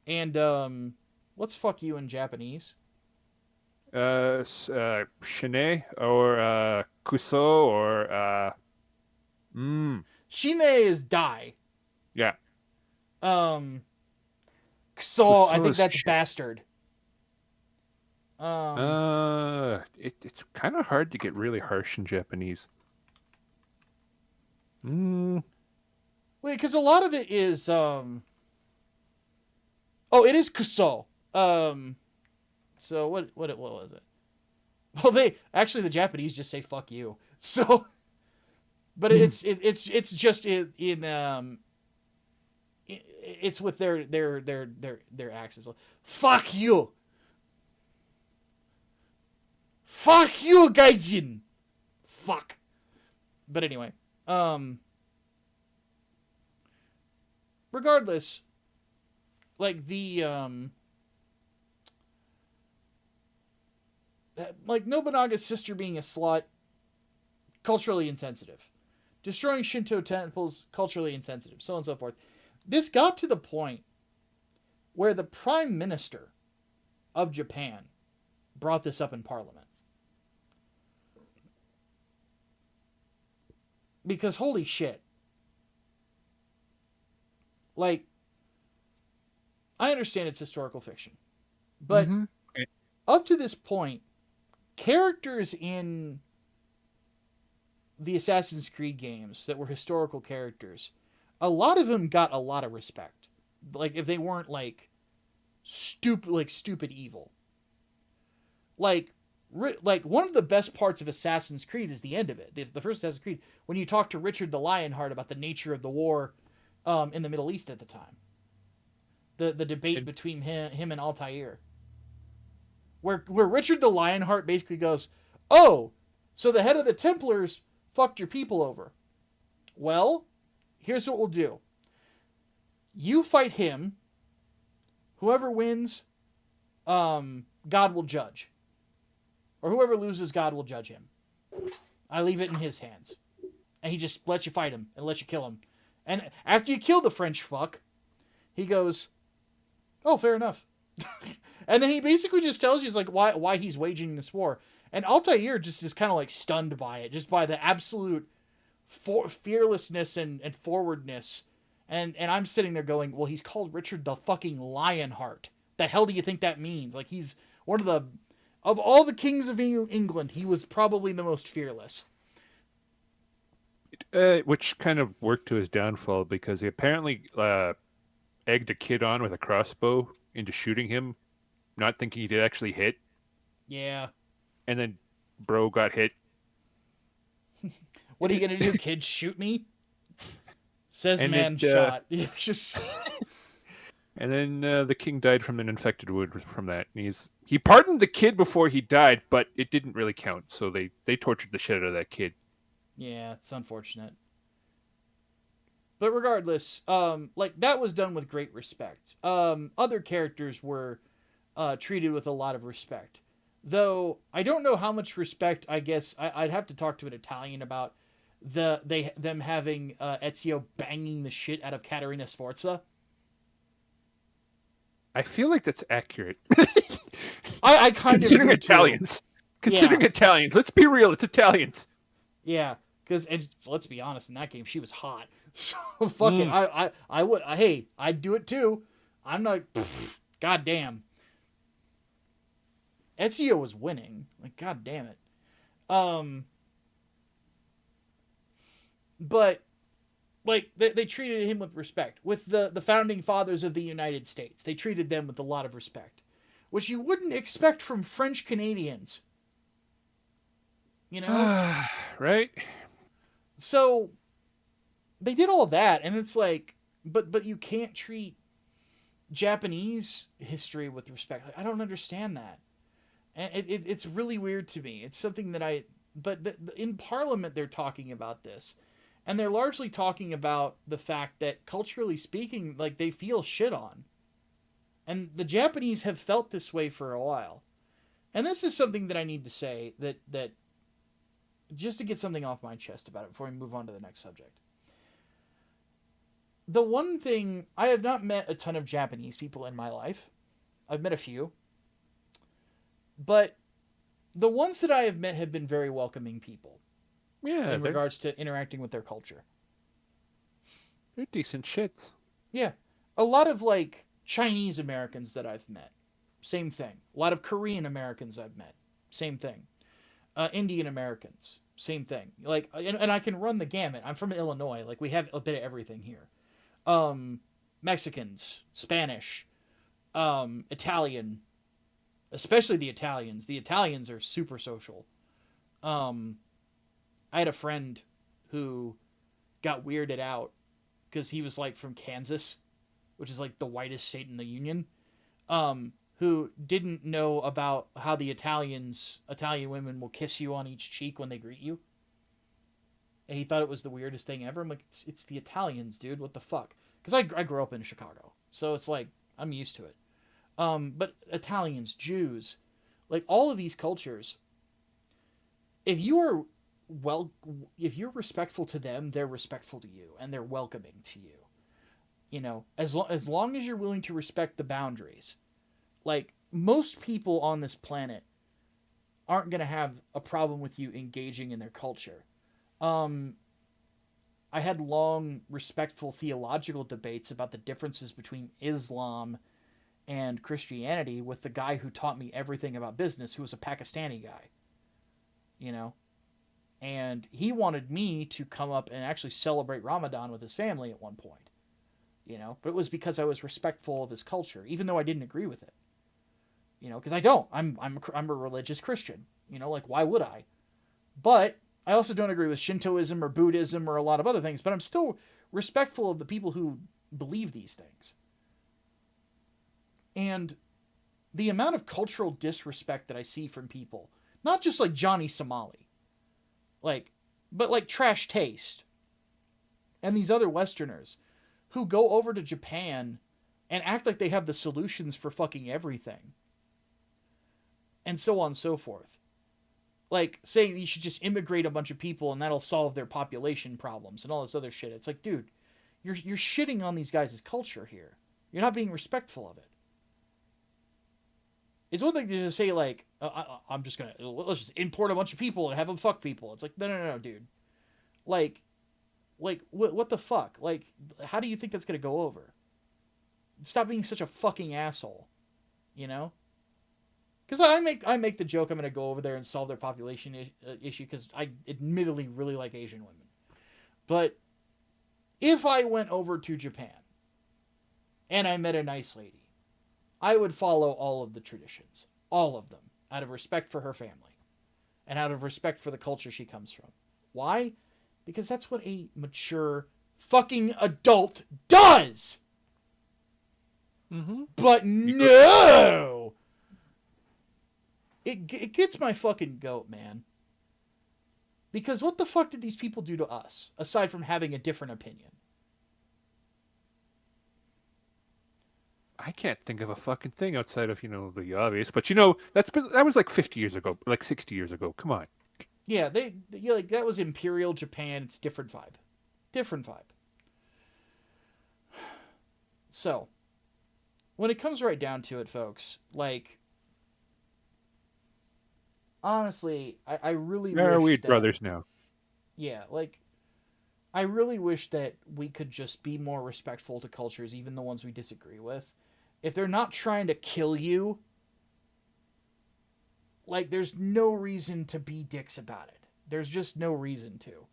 And what's fuck you in Japanese? Shine or kuso or Shine is die. Yeah. Kuso, I think that's shit. bastard. It's kind of hard to get really harsh in Japanese. Wait, because a lot of it is oh, it is kuso. So what was it? Well, the Japanese just say fuck you. So, but it's just it's with their accents. Fuck you. Fuck you, gaijin. Fuck. But anyway, regardless, like like Nobunaga's sister being a slut, culturally insensitive. Destroying Shinto temples, culturally insensitive, so on and so forth. This got to the point where the Prime Minister of Japan brought this up in Parliament. Because holy shit. Like, I understand it's historical fiction. But up to this point, characters in the Assassin's Creed games that were historical characters, a lot of them got a lot of respect. Like, if they weren't like stupid evil. Like one of the best parts of Assassin's Creed is the end of it. The first Assassin's Creed, when you talk to Richard the Lionheart about the nature of the war in the Middle East at the time. The debate between him and Altair. Where Richard the Lionheart basically goes, oh, so the head of the Templars fucked your people over. Well, here's what we'll do. You fight him. Whoever wins, God will judge. Or whoever loses, God will judge him. I leave it in his hands. And he just lets you fight him and lets you kill him. And after you kill the French fuck, he goes, oh, fair enough. And then he basically just tells you like why he's waging this war. And Altair just is kind of like stunned by it, just by the absolute fearlessness and forwardness. And I'm sitting there going, well, he's called Richard the fucking Lionheart. The hell do you think that means? Like, he's one of all the kings of England, he was probably the most fearless. Which kind of worked to his downfall, because he apparently egged a kid on with a crossbow into shooting him, not thinking he did actually hit. Yeah. And then bro got hit. What are you going to do, kid? Shoot me? Says and man shot. Just... And then the king died from an infected wound from that. And he pardoned the kid before he died, but it didn't really count. So they tortured the shit out of that kid. Yeah, it's unfortunate. But regardless, like, that was done with great respect. Other characters were treated with a lot of respect. Though, I don't know how much respect, I guess, I'd have to talk to an Italian about them having Ezio banging the shit out of Caterina Sforza. I feel like that's accurate. I kind Considering of do Italians. Too. Considering Italians. Let's be real, it's Italians. Yeah, because let's be honest, in that game she was hot. So fuck it. I would I'd do it too. I'm not goddamn. Ezio was winning. Like, god damn it. But like they treated him with respect. With the founding fathers of the United States, they treated them with a lot of respect, which you wouldn't expect from French Canadians. You know? Right? So they did all of that, and it's like, but you can't treat Japanese history with respect. I don't understand that. And it's really weird to me. It's something that in Parliament they're talking about this, and they're largely talking about the fact that culturally speaking, like, they feel shit on, and the Japanese have felt this way for a while. And this is something that I need to say, that just to get something off my chest about it before we move on to the next subject. The one thing, I have not met a ton of Japanese people in my life. I've met a few. But the ones that I have met have been very welcoming people. Yeah, in regards to interacting with their culture. They're decent shits. Yeah. A lot of, like, Chinese Americans that I've met. Same thing. A lot of Korean Americans I've met. Same thing. Indian Americans. Same thing. Like, and I can run the gamut. I'm from Illinois. Like, we have a bit of everything here. Mexicans, Spanish, Italian, especially the Italians. The Italians are super social. I had a friend who got weirded out because he was, like, from Kansas, which is, like, the whitest state in the Union, who didn't know about how the Italian women will kiss you on each cheek when they greet you. And he thought it was the weirdest thing ever. I'm like, it's the Italians, dude. What the fuck? Because I grew up in Chicago, so it's like, I'm used to it. But Italians, Jews, like, all of these cultures, if you're respectful to them, they're respectful to you, and they're welcoming to you. You know, as long as you're willing to respect the boundaries. Like, most people on this planet aren't going to have a problem with you engaging in their culture. I had long, respectful theological debates about the differences between Islam and Christianity with the guy who taught me everything about business, who was a Pakistani guy. You know? And he wanted me to come up and actually celebrate Ramadan with his family at one point. You know? But it was because I was respectful of his culture, even though I didn't agree with it. You know, because I don't. I'm a religious Christian. You know, like, why would I? But I also don't agree with Shintoism or Buddhism or a lot of other things, but I'm still respectful of the people who believe these things. And the amount of cultural disrespect that I see from people, not just like Johnny Somali, but like Trash Taste and these other Westerners who go over to Japan and act like they have the solutions for fucking everything. And so on and so forth. Like, saying you should just immigrate a bunch of people and that'll solve their population problems and all this other shit. It's like, dude, you're shitting on these guys' culture here. You're not being respectful of it. It's one thing to just say, like, let's just import a bunch of people and have them fuck people. It's like, no, dude. Like, what the fuck? Like, how do you think that's going to go over? Stop being such a fucking asshole. You know? Because I make the joke I'm going to go over there and solve their population issue because I admittedly really like Asian women. But if I went over to Japan and I met a nice lady, I would follow all of the traditions. All of them. Out of respect for her family. And out of respect for the culture she comes from. Why? Because that's what a mature fucking adult does! Mm-hmm. But no! It gets my fucking goat, man. Because what the fuck did these people do to us, aside from having a different opinion? I can't think of a fucking thing outside of, the obvious. But, that was like 50 years ago, like 60 years ago. Come on. Yeah, like, that was Imperial Japan. It's different vibe. Different vibe. So, when it comes right down to it, folks, like, honestly, I really wish Are we that, brothers now? Yeah, like, I really wish that we could just be more respectful to cultures, even the ones we disagree with. If they're not trying to kill you, like, there's no reason to be dicks about it. There's just no reason to.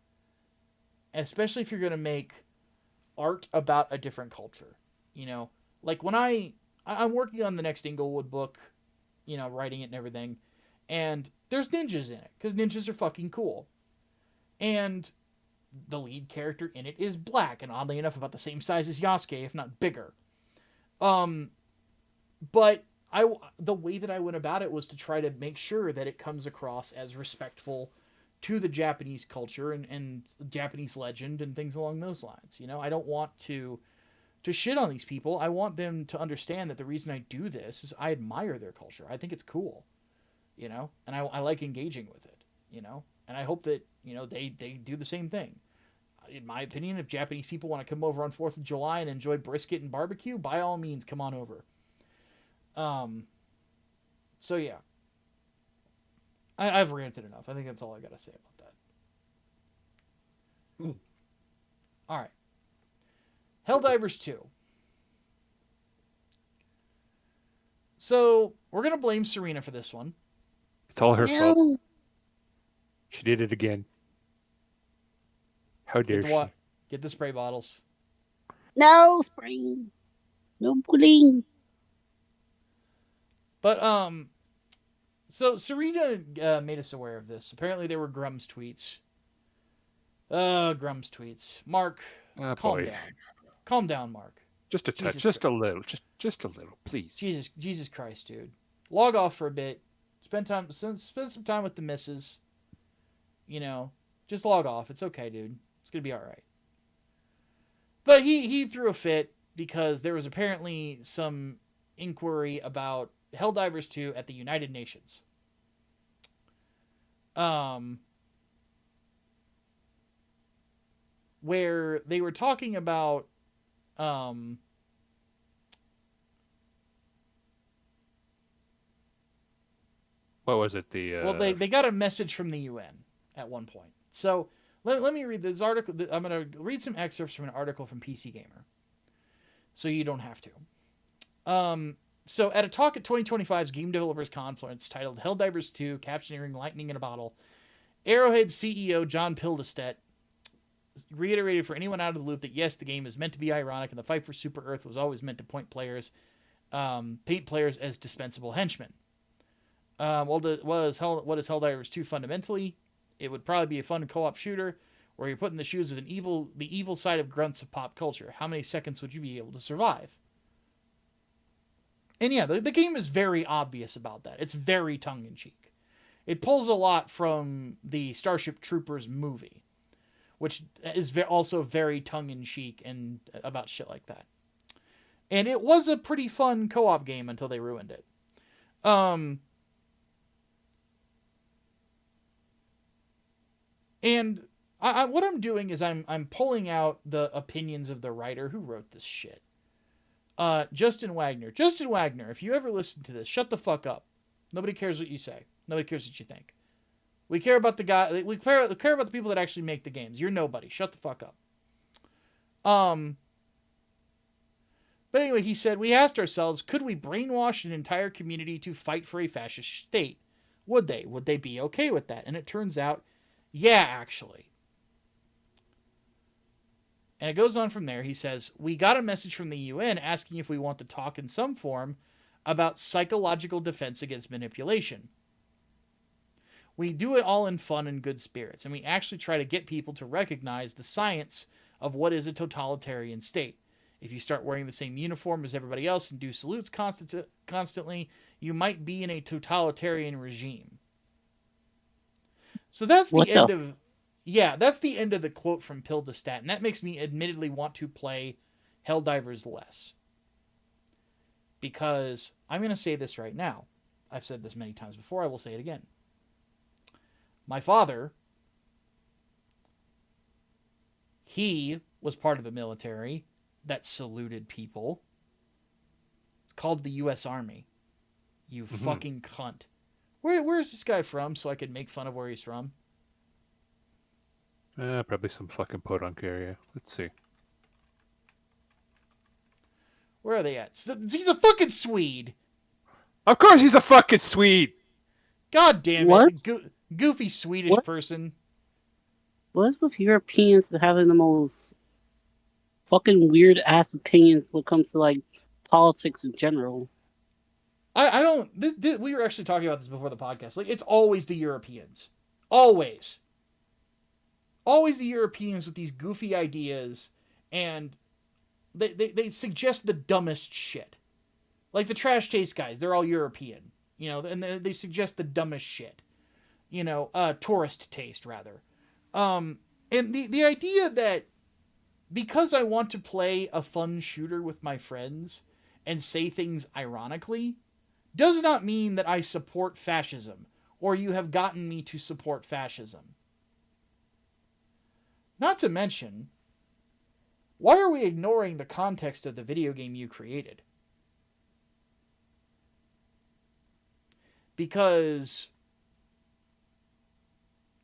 Especially if you're going to make art about a different culture. You know? Like, when I'm working on the next Inglewood book, writing it and everything, and there's ninjas in it, because ninjas are fucking cool. And the lead character in it is black, and oddly enough, about the same size as Yasuke, if not bigger. But the way that I went about it was to try to make sure that it comes across as respectful to the Japanese culture and Japanese legend and things along those lines. I don't want to shit on these people. I want them to understand that the reason I do this is I admire their culture. I think it's cool, and I like engaging with it, and I hope that, they do the same thing. In my opinion, if Japanese people want to come over on 4th of July and enjoy brisket and barbecue, by all means, come on over. So yeah. I've ranted enough. I think that's all I got to say about that. All right. Helldivers 2. So, we're going to blame Serena for this one. It's all her fault. She did it again. How dare she? Get the spray bottles. No spraying. No bullying. But, so Serena made us aware of this. Apparently there were Grum's tweets. Grum's tweets. Mark, calm down. Calm down, Mark. Just a touch, just a little, just a little, please. Jesus Christ, dude. Log off for a bit. Spend some time with the missus. Just log off. It's okay, dude. It's gonna be all right. But he threw a fit because there was apparently some inquiry about Helldivers 2 at the United Nations. Where they were talking about what was it? Well, they got a message from the UN at one point. So let me read this article. I'm going to read some excerpts from an article from PC Gamer, so you don't have to. So at a talk at 2025's Game Developers Conference titled Helldivers 2, Capturing Lightning in a Bottle, Arrowhead CEO John Pildestedt reiterated for anyone out of the loop that yes, the game is meant to be ironic and the fight for Super Earth was always meant to paint players as dispensable henchmen. What is Helldivers 2 fundamentally? It would probably be a fun co-op shooter where you're put in the shoes of the evil side of grunts of pop culture. How many seconds would you be able to survive? And yeah, the game is very obvious about that. It's very tongue-in-cheek. It pulls a lot from the Starship Troopers movie, which is also very tongue-in-cheek and about shit like that. And it was a pretty fun co-op game until they ruined it. And what I'm doing is I'm pulling out the opinions of the writer who wrote this shit. Justin Wagner. Justin Wagner, if you ever listen to this, shut the fuck up. Nobody cares what you say. Nobody cares what you think. We care about the guy. We care about the people that actually make the games. You're nobody. Shut the fuck up. But anyway, he said, we asked ourselves, could we brainwash an entire community to fight for a fascist state? Would they? Would they be okay with that? And it turns out, yeah, actually. And it goes on from there. He says, we got a message from the UN asking if we want to talk in some form about psychological defense against manipulation. We do it all in fun and good spirits, and we actually try to get people to recognize the science of what is a totalitarian state. If you start wearing the same uniform as everybody else and do salutes constantly, you might be in a totalitarian regime. So that's the end of... Yeah, that's the end of the quote from Pildestedt, and that makes me admittedly want to play Helldivers less. Because I'm going to say this right now. I've said this many times before, I will say it again. My father, he was part of the military that saluted people. It's called the U.S. Army. You fucking cunt. Where's this guy from so I could make fun of where he's from? Probably some fucking podunk area. Let's see. Where are they at? He's a fucking Swede. Of course he's a fucking Swede. God damn it. What? Goofy Swedish person. What is with Europeans having the most fucking weird ass opinions when it comes to like politics in general? I don't... we were actually talking about this before the podcast. Like, it's always the Europeans. Always. always the Europeans with these goofy ideas, and they suggest the dumbest shit. Like the Trash Taste guys, they're all European, you know, and they suggest the dumbest shit. You know, tourist taste, rather. And the idea that because I want to play a fun shooter with my friends and say things ironically does not mean that I support fascism or you have gotten me to support fascism. Not to mention, why are we ignoring the context of the video game you created? Because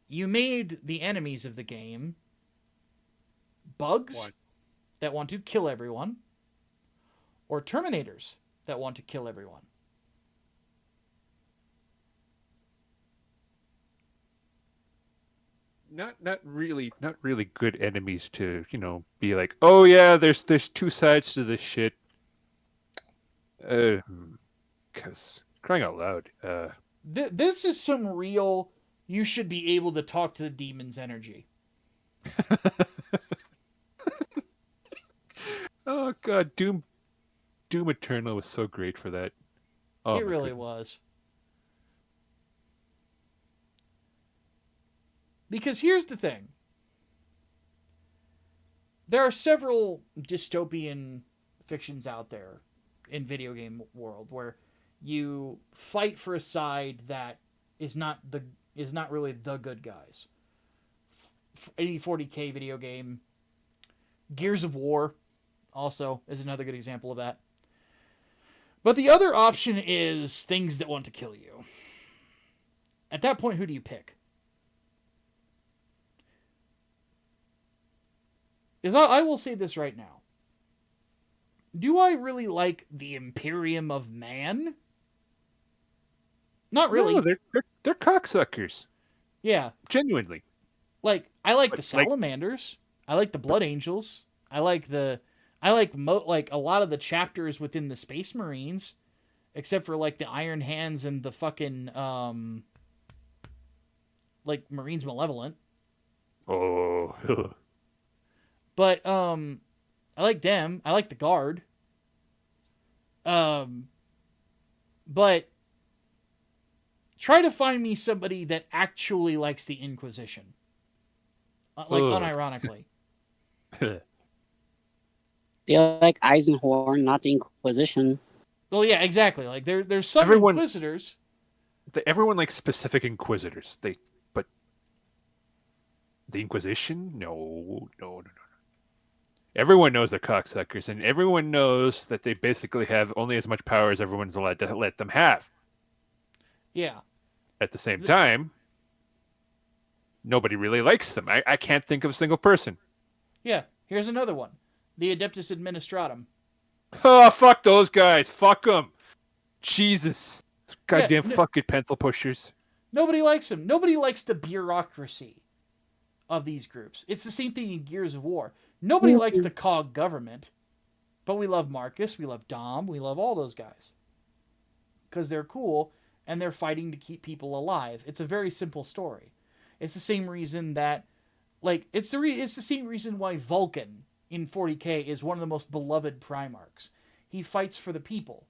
you made the enemies of the game bugs that want to kill everyone, or Terminators that want to kill everyone. Not really good enemies to, you know, be like, oh yeah, there's two sides to this shit. Because crying out loud. This is some real. You should be able to talk to the demon's energy. Oh god, Doom Eternal was so great for that. Oh, it really was. Because here's the thing. There are several dystopian fictions out there in video game world where you fight for a side that is not really the good guys. Any 40K video game. Gears of War also is another good example of that. But the other option is things that want to kill you. At that point, who do you pick? I will say this right now. Do I really like the Imperium of Man? Not really. No, they're cocksuckers. Yeah. Genuinely. Like, I like the Salamanders. I like the Blood Angels. I like a lot of the chapters within the Space Marines, except for like the Iron Hands and the fucking like Marines Malevolent. Oh. But I like them. I like the Guard. But try to find me somebody that actually likes the Inquisition. Unironically. They like Eisenhorn, not the Inquisition. Well, yeah, exactly. Like there's some Inquisitors. Everyone likes specific Inquisitors. But the Inquisition? No. Everyone knows they're cocksuckers, and everyone knows that they basically have only as much power as everyone's allowed to let them have. Yeah. At the same time, nobody really likes them. I can't think of a single person. Yeah. Here's another one. The Adeptus Administratum. Oh, fuck those guys. Fuck them. Jesus. Goddamn fucking pencil pushers. Nobody likes them. Nobody likes the bureaucracy of these groups. It's the same thing in Gears of War. Nobody likes the COG government, but we love Marcus, we love Dom, we love all those guys. Because they're cool, and they're fighting to keep people alive. It's a very simple story. It's the same reason that, like, it's the same reason why Vulcan in 40K is one of the most beloved Primarchs. He fights for the people.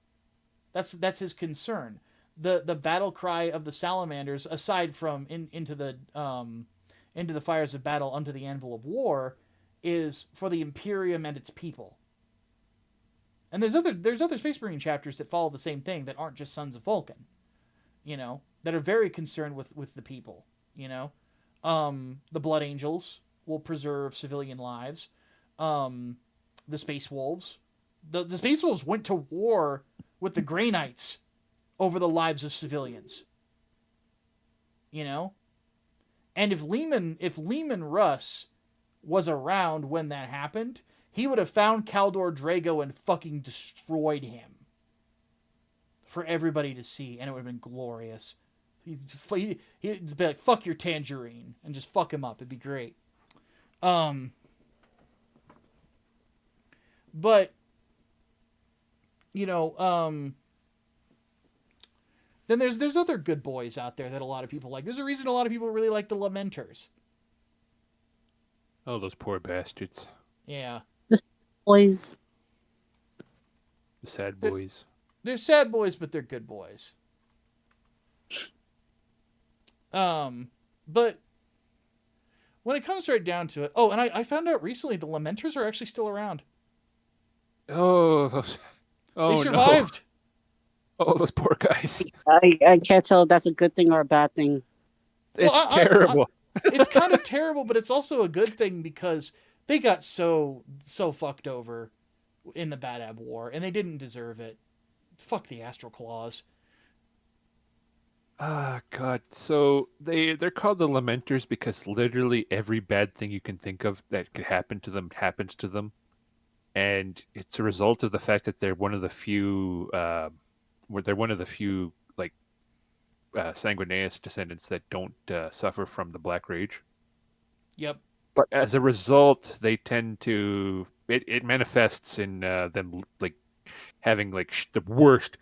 That's his concern. The battle cry of the Salamanders, aside from into the fires of battle unto the anvil of war, is for the Imperium and its people. And there's other Space Marine chapters that follow the same thing that aren't just Sons of Vulcan, you know, that are very concerned with the people, you know. The Blood Angels will preserve civilian lives. The Space Wolves. The Space Wolves went to war with the Grey Knights over the lives of civilians. You know? And if Leman Russ was around when that happened, he would have found Kaldor Drago and fucking destroyed him for everybody to see, and it would have been glorious. He'd be like, fuck your tangerine, and just fuck him up. It'd be great. But, you know, then there's other good boys out there that a lot of people like. There's a reason a lot of people really like the Lamenters. Oh, those poor bastards. Yeah. Boys. The sad They're- boys. They're sad boys, but they're good boys. But when it comes right down to it, oh, and I found out recently the Lamenters are actually still around. Oh, They no. survived. Oh, those poor guys. I can't tell if that's a good thing or a bad thing. Well, It's terrible. It's kind of terrible, but it's also a good thing because they got so fucked over in the Bad Ab War, and they didn't deserve it. Fuck the Astral Claws. Ah, God. So they're called the Lamenters because literally every bad thing you can think of that could happen to them happens to them, and it's a result of the fact that they're one of the few, like sanguineous descendants that don't suffer from the Black Rage. Yep. But as a result, they tend to it manifests in them like having like the worst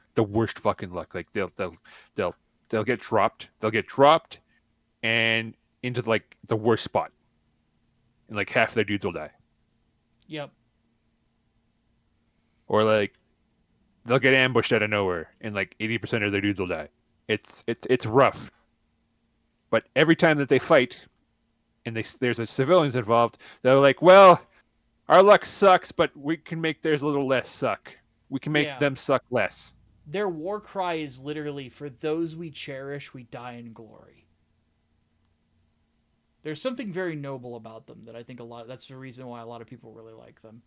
fucking luck. Like they'll get dropped. They'll get dropped and into like the worst spot. And like half their dudes will die. Yep. Or like they'll get ambushed out of nowhere and like 80% of their dudes will die. It's rough. But every time that they fight and there's a civilians involved, they're like, well, our luck sucks, but we can make theirs a little less suck. We can make them suck less. Their war cry is literally, for those we cherish, we die in glory. There's something very noble about them that I think that's the reason why a lot of people really like them.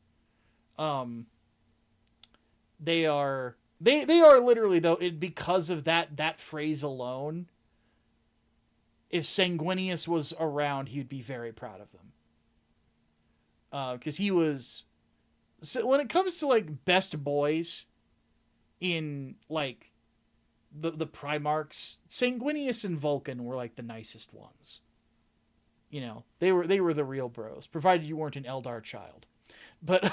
They are literally, though, because of that phrase alone, if Sanguinius was around, he'd be very proud of them. Because he was, so when it comes to like best boys in like the Primarchs, Sanguinius and Vulcan were like the nicest ones. You know, they were the real bros, provided you weren't an Eldar child. But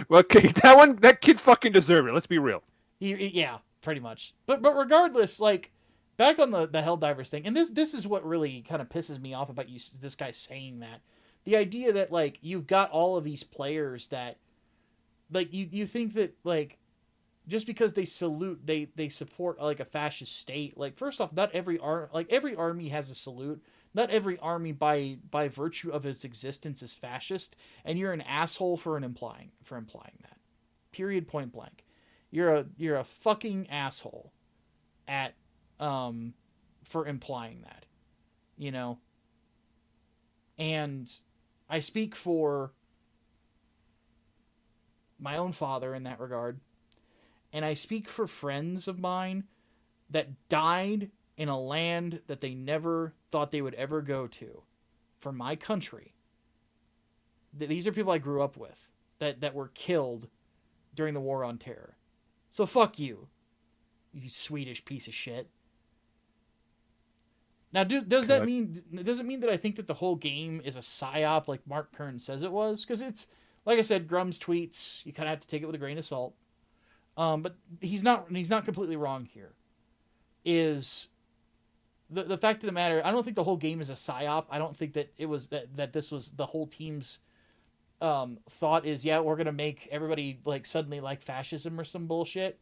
well, okay, that kid fucking deserved it. Let's be real. Yeah, pretty much. But regardless, like back on the Helldivers thing, and this is what really kind of pisses me off about this guy saying that. The idea that like you've got all of these players that like you think that like just because they support like a fascist state, like first off, not every army has a salute. Not every army by virtue of its existence is fascist, and you're an asshole for implying that. Period, point blank. You're a fucking asshole at for implying that. You know? And I speak for my own father in that regard. And I speak for friends of mine that died in a land that they never thought they would ever go to for my country. These are people I grew up with that were killed during the War on Terror. So fuck you, you Swedish piece of shit. Now, does it mean that I think that the whole game is a psyop like Mark Kern says it was? Because it's, like I said, Grum's tweets, you kind of have to take it with a grain of salt. But he's not completely wrong here. Is the fact of the matter, I don't think the whole game is a psyop. I don't think that it was that this was the whole team's thought is, yeah, we're going to make everybody like suddenly like fascism or some bullshit.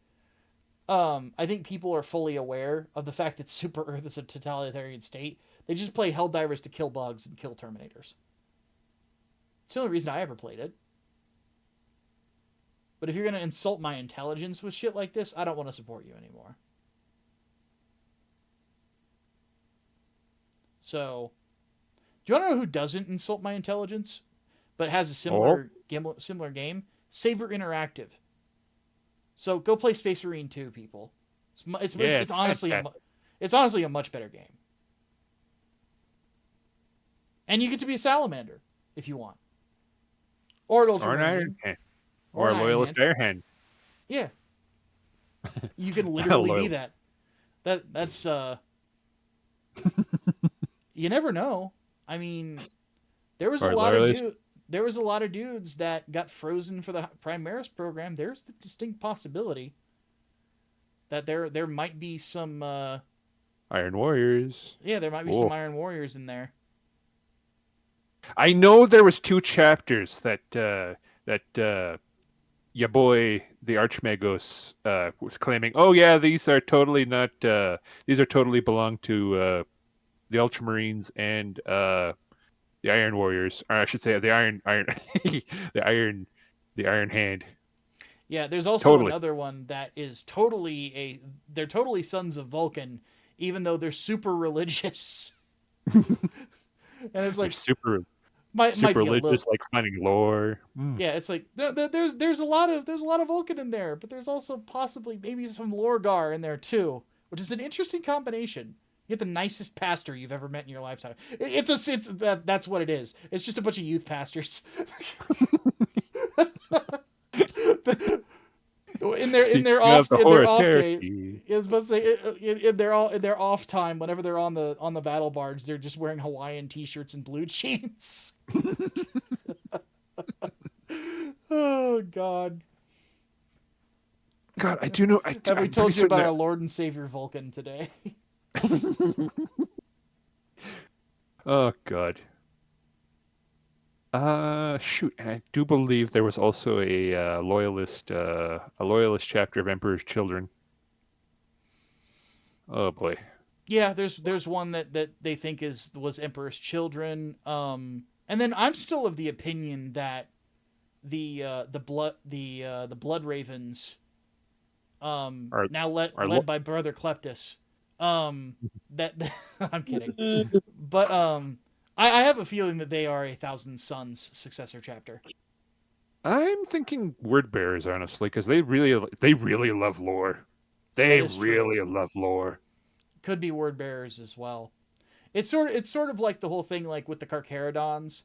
I think people are fully aware of the fact that Super Earth is a totalitarian state. They just play Helldivers to kill bugs and kill Terminators. It's the only reason I ever played it. But if you're going to insult my intelligence with shit like this, I don't want to support you anymore. So, do you want to know who doesn't insult my intelligence, but has a similar game? Saber Interactive. So go play Space Marine 2, people. It's honestly a much better game. And you get to be a salamander if you want, or an Ultramarine, or a loyalist airhand. Yeah, you can literally be that. That's you never know. I mean, there was a lot of dudes that got frozen for the Primaris program. There's the distinct possibility that there might be some Iron Warriors. Yeah, there might be some Iron Warriors in there. I know there was 2 chapters that your boy the Archmagos was claiming. Oh yeah, these are totally not. These are totally belong to the Ultramarines and the Iron Warriors, or I should say the Iron the Iron Hand. Yeah, there's also Totally. another one that is totally they're totally sons of Vulcan, even though they're super religious. And it's They're like super might be a religious, little. like finding lore. Yeah, it's like there's a lot of Vulcan in there, but there's also possibly maybe some Lorgar in there too, which is an interesting combination. You get the nicest pastor you've ever met in your lifetime. That's what it is. It's just a bunch of youth pastors. in their Speaking of off the in their horror off day, hierarchy, I was about to say in their off time, whenever they're on the battle barge, they're just wearing Hawaiian t-shirts and blue jeans. Oh God. God, I do know. Have we I'm told pretty you about certain our Lord and Savior Vulcan today? Oh God. Shoot, and I do believe there was also a loyalist chapter of Emperor's Children. Oh boy. Yeah, there's one that they think was Emperor's Children. And then I'm still of the opinion that the Blood Ravens, Are now are led by Brother Kleptus, that I'm kidding, but I have a feeling that they are a Thousand Sons successor chapter. I'm thinking word bearers, honestly, because they really love lore. That They is true. really love lore. Could be word bearers as well. It's sort of like the whole thing like with the Carcharodons.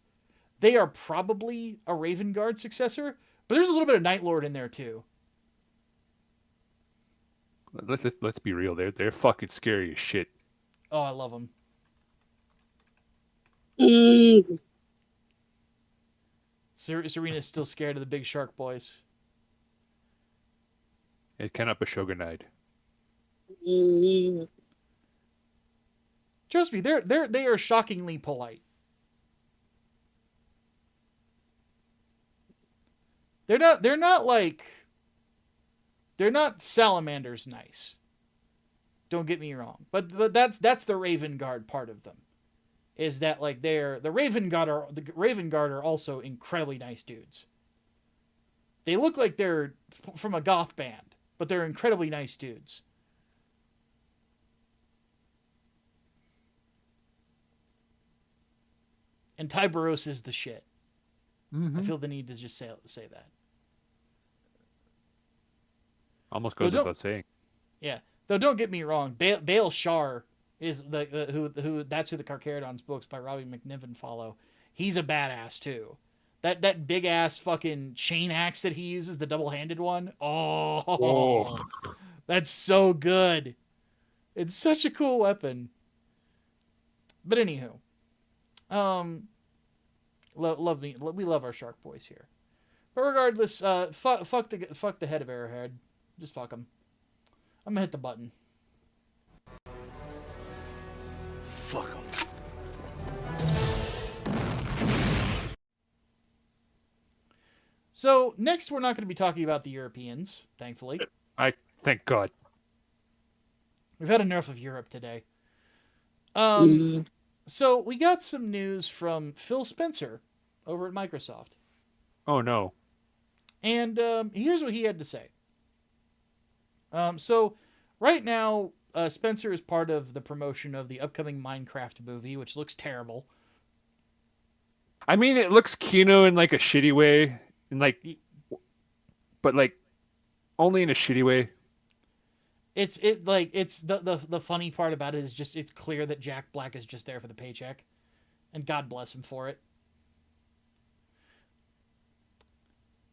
They are probably a Raven Guard successor, but there's a little bit of Night Lord in there too. Let's be real. They're fucking scary as shit. Oh, I love them. Mm, Serena's still scared of the big shark boys. It cannot be shogunite. mm. Trust me, they are shockingly polite. They're not salamanders nice. Don't get me wrong, but that's the Raven Guard part of them. Is that like the Raven Guard are also incredibly nice dudes. They look like they're from a goth band, but they're incredibly nice dudes. And Tyberos is the shit. Mm-hmm. I feel the need to just say that. Almost goes without saying. Yeah, though don't get me wrong, Bale Shar is who that's who the Carcharodons books by Robbie McNiven follow. He's a badass too. That big ass fucking chain axe that he uses, the double handed one. Oh, that's so good. It's such a cool weapon. But anywho, we love our shark boys here. But regardless, fuck the head of Arrowhead. Just fuck him. I'm gonna hit the button. Fuck him. So next, we're not going to be talking about the Europeans, thankfully. I thank God. We've had enough of Europe today. Mm. So we got some news from Phil Spencer over at Microsoft. Oh no. And here's what he had to say. So right now, Spencer is part of the promotion of the upcoming Minecraft movie, which looks terrible. I mean, it looks Kino in like a shitty way, but like only in a shitty way. It's the funny part about it is just it's clear that Jack Black is just there for the paycheck, and God bless him for it.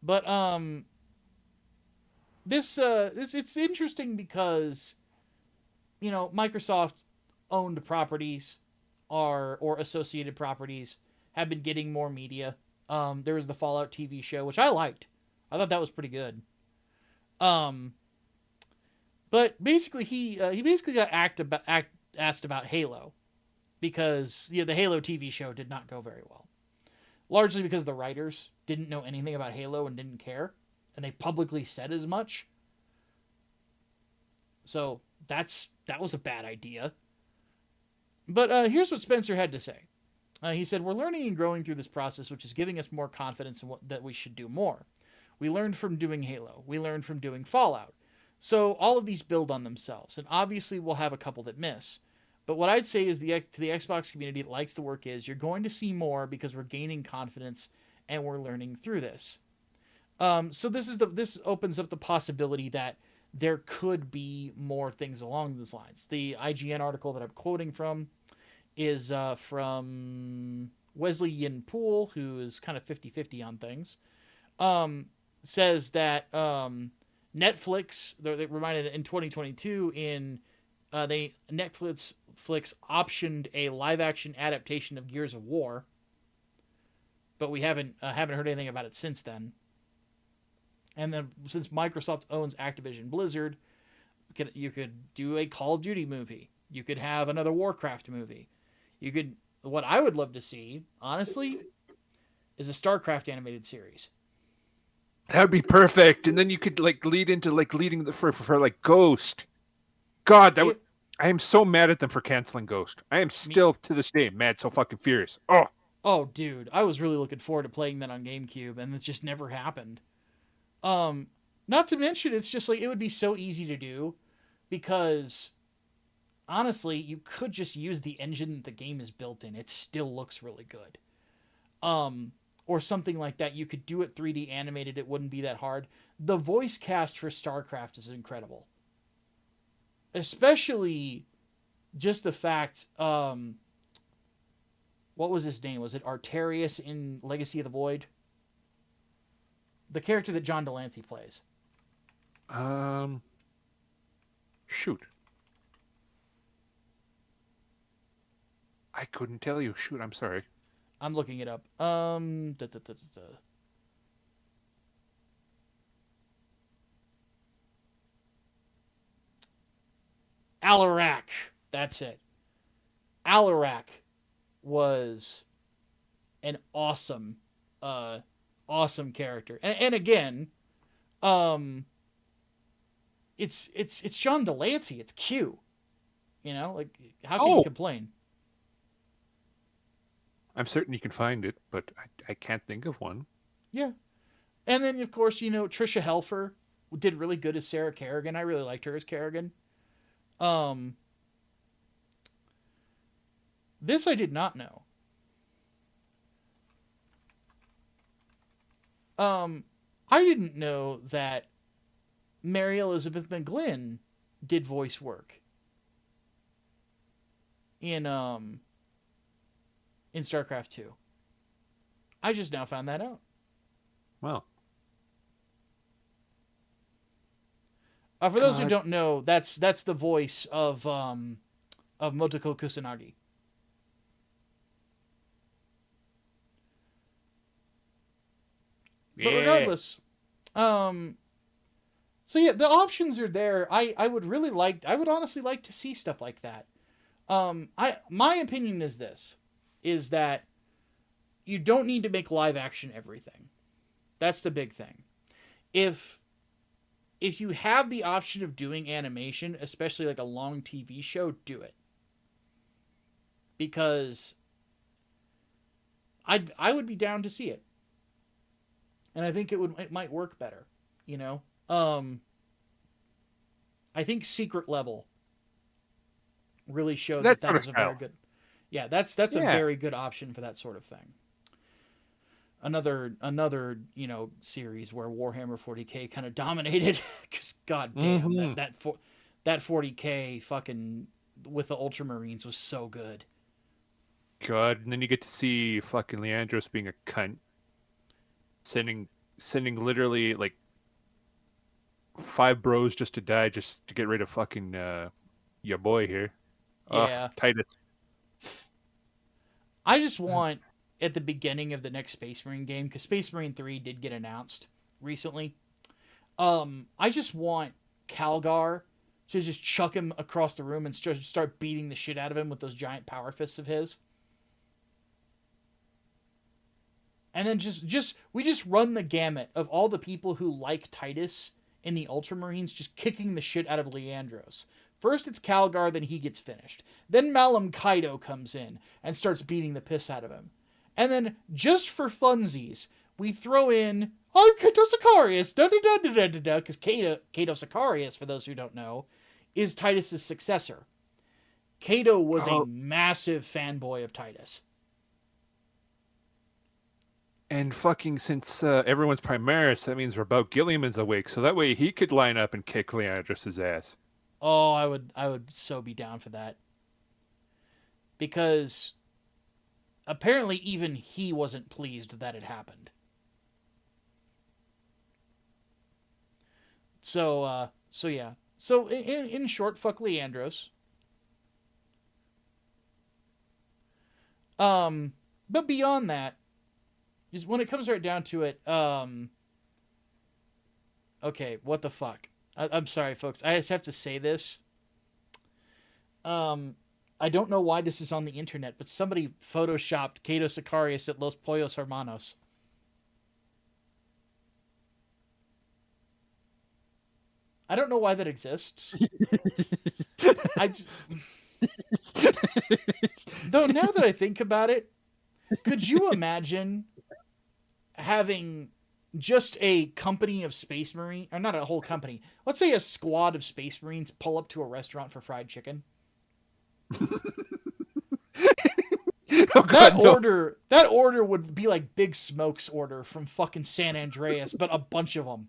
But this it's interesting because, you know, Microsoft owned properties or associated properties have been getting more media. There was the Fallout TV show, which I liked. I thought that was pretty good. But basically he basically got asked about Halo because the Halo TV show did not go very well. largely because the writers didn't know anything about Halo and didn't care, and they publicly said as much. So that was a bad idea. But here's what Spencer had to say. He said, "We're learning and growing through this process, which is giving us more confidence in that we should do more. We learned from doing Halo. We learned from doing Fallout. So all of these build on themselves, and obviously we'll have a couple that miss. But what I'd say is to the Xbox community that likes the work is you're going to see more because we're gaining confidence and we're learning through this. So this opens up the possibility that there could be more things along those lines. The IGN article that I'm quoting from is from Wesley Yin Poole, who is kind of 50-50 on things. Says that Netflix, they reminded in 2022 Netflix optioned a live action adaptation of Gears of War, but we haven't heard anything about it since then. And then since Microsoft owns Activision Blizzard, you could do a Call of Duty movie. You could have another Warcraft movie. What I would love to see, honestly, is a StarCraft animated series. That would be perfect, and then you could lead into leading for Ghost. God, I am so mad at them for canceling Ghost. I am still to this day mad, so fucking furious. Oh, dude, I was really looking forward to playing that on GameCube, and it's just never happened. Not to mention, it's just it would be so easy to do, because honestly, you could just use the engine that the game is built in. It still looks really good. Or something like that. You could do it 3D animated. It wouldn't be that hard. The voice cast for StarCraft is incredible. Especially just the fact, what was his name? Was it Arterius in Legacy of the Void? The character that John Delancey plays. Shoot. I couldn't tell you. Shoot, I'm sorry. I'm looking it up. Alarak. That's it. Alarak was an awesome character. And again, it's John Delancey. It's Q. How can you complain? I'm certain you can find it, but I can't think of one. Yeah. And then, of course, Trisha Helfer did really good as Sarah Kerrigan. I really liked her as Kerrigan. This I did not know. I didn't know that Mary Elizabeth McGlynn did voice work in StarCraft 2. I just now found that out. Wow. For those who don't know, that's the voice of Motoko Kusanagi. But regardless, so yeah, the options are there. I would honestly like to see stuff like that. My opinion is this, is that you don't need to make live action everything. That's the big thing. If you have the option of doing animation, especially like a long TV show, do it. Because I would be down to see it. And I think it might work better, I think Secret Level really showed that is a very good. Yeah, that's a very good option for that sort of thing. Another series where Warhammer 40K kind of dominated, because goddamn that 40K fucking with the Ultramarines was so good. God, and then you get to see fucking Leandros being a cunt, sending literally 5 bros just to die, just to get rid of fucking your boy here. Yeah, Titus. I just want at the beginning of the next Space Marine game, because Space Marine 3 did get announced recently. I just want Calgar to just chuck him across the room and start beating the shit out of him with those giant power fists of his. And then we just run the gamut of all the people who like Titus in the Ultramarines just kicking the shit out of Leandros. First it's Calgar, then he gets finished. Then Malum Kaido comes in and starts beating the piss out of him. And then, just for funsies, we throw in, I'm Cato Sicarius, because Cato Sicarius, for those who don't know, is Titus's successor. Cato was a massive fanboy of Titus. And fucking since everyone's Primaris, that means Rabout Gilliaman's awake, so that way he could line up and kick Leandros' ass. Oh, I would so be down for that. Because apparently even he wasn't pleased that it happened. So yeah. So in short, fuck Leandros. But beyond that, just when it comes right down to it, okay, what the fuck? I'm sorry, folks. I just have to say this. I don't know why this is on the internet, but somebody photoshopped Cato Sicarius at Los Pollos Hermanos. I don't know why that exists. Though now that I think about it, could you imagine having just a company of Space Marine, or not a whole company, let's say a squad of Space Marines pull up to a restaurant for fried chicken? Oh, God, That order would be like Big Smoke's order from fucking San Andreas, but a bunch of them.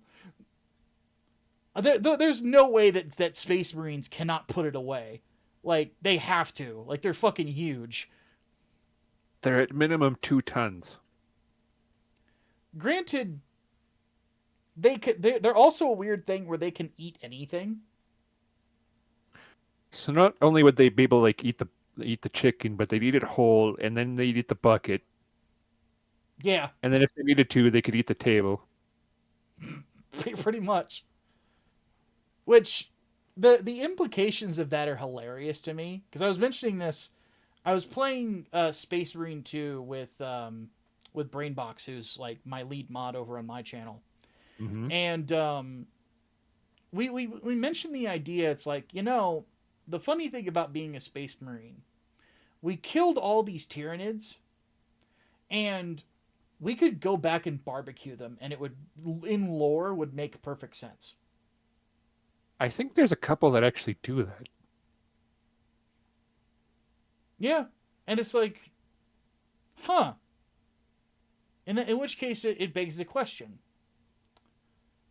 There's no way that Space Marines cannot put it away. Like, they have to. Like, they're fucking huge. They're at minimum 2 tons. Granted, they're also a weird thing where they can eat anything. So not only would they be able to like eat the chicken, but they'd eat it whole, and then they'd eat the bucket. Yeah. And then if they needed to, they could eat the table. Pretty much. Which, the implications of that are hilarious to me. Because I was mentioning this, I was playing Space Marine 2 with Brainbox, who's like my lead mod over on my channel. Mm-hmm. And we mentioned the idea, it's like, the funny thing about being a Space Marine, we killed all these Tyranids, and we could go back and barbecue them, and it would, in lore, would make perfect sense. I think there's a couple that actually do that. Yeah, and it's like, huh. In which case, it begs the question.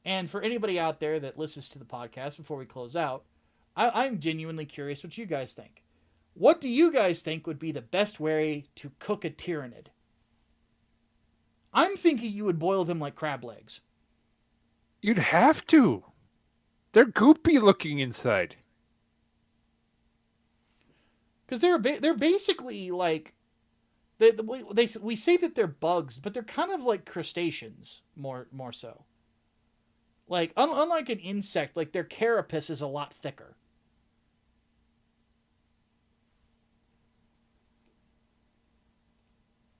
And for anybody out there that listens to the podcast before we close out, I'm genuinely curious what you guys think. What do you guys think would be the best way to cook a Tyranid? I'm thinking you would boil them like crab legs. You'd have to. They're goopy looking inside. Because they're basically like, we say that they're bugs, but they're kind of like crustaceans, more so. Like, unlike an insect, like their carapace is a lot thicker.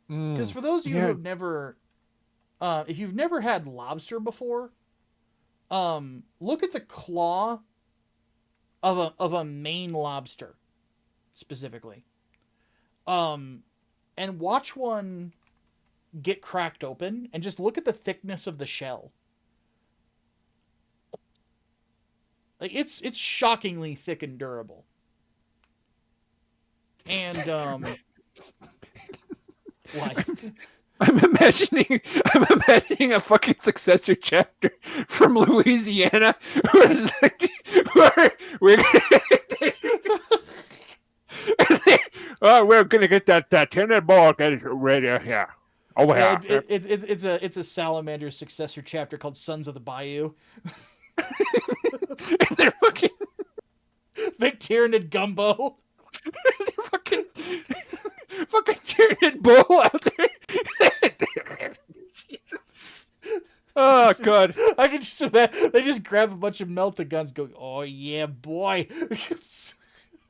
Because for those of you who have never, if you've never had lobster before, look at the claw of a Maine lobster, specifically, and watch one get cracked open, and just look at the thickness of the shell. Like, it's shockingly thick and durable. And what? I'm imagining a fucking successor chapter from Louisiana where we're gonna get that tender ball ready here. Oh yeah. It's a salamander successor chapter called Sons of the Bayou. And they're fucking Big Tyranid gumbo. fucking Tyranid bull out there. Jesus. Oh God! I can just imagine they just grab a bunch of melta guns, go, "Oh yeah, boy!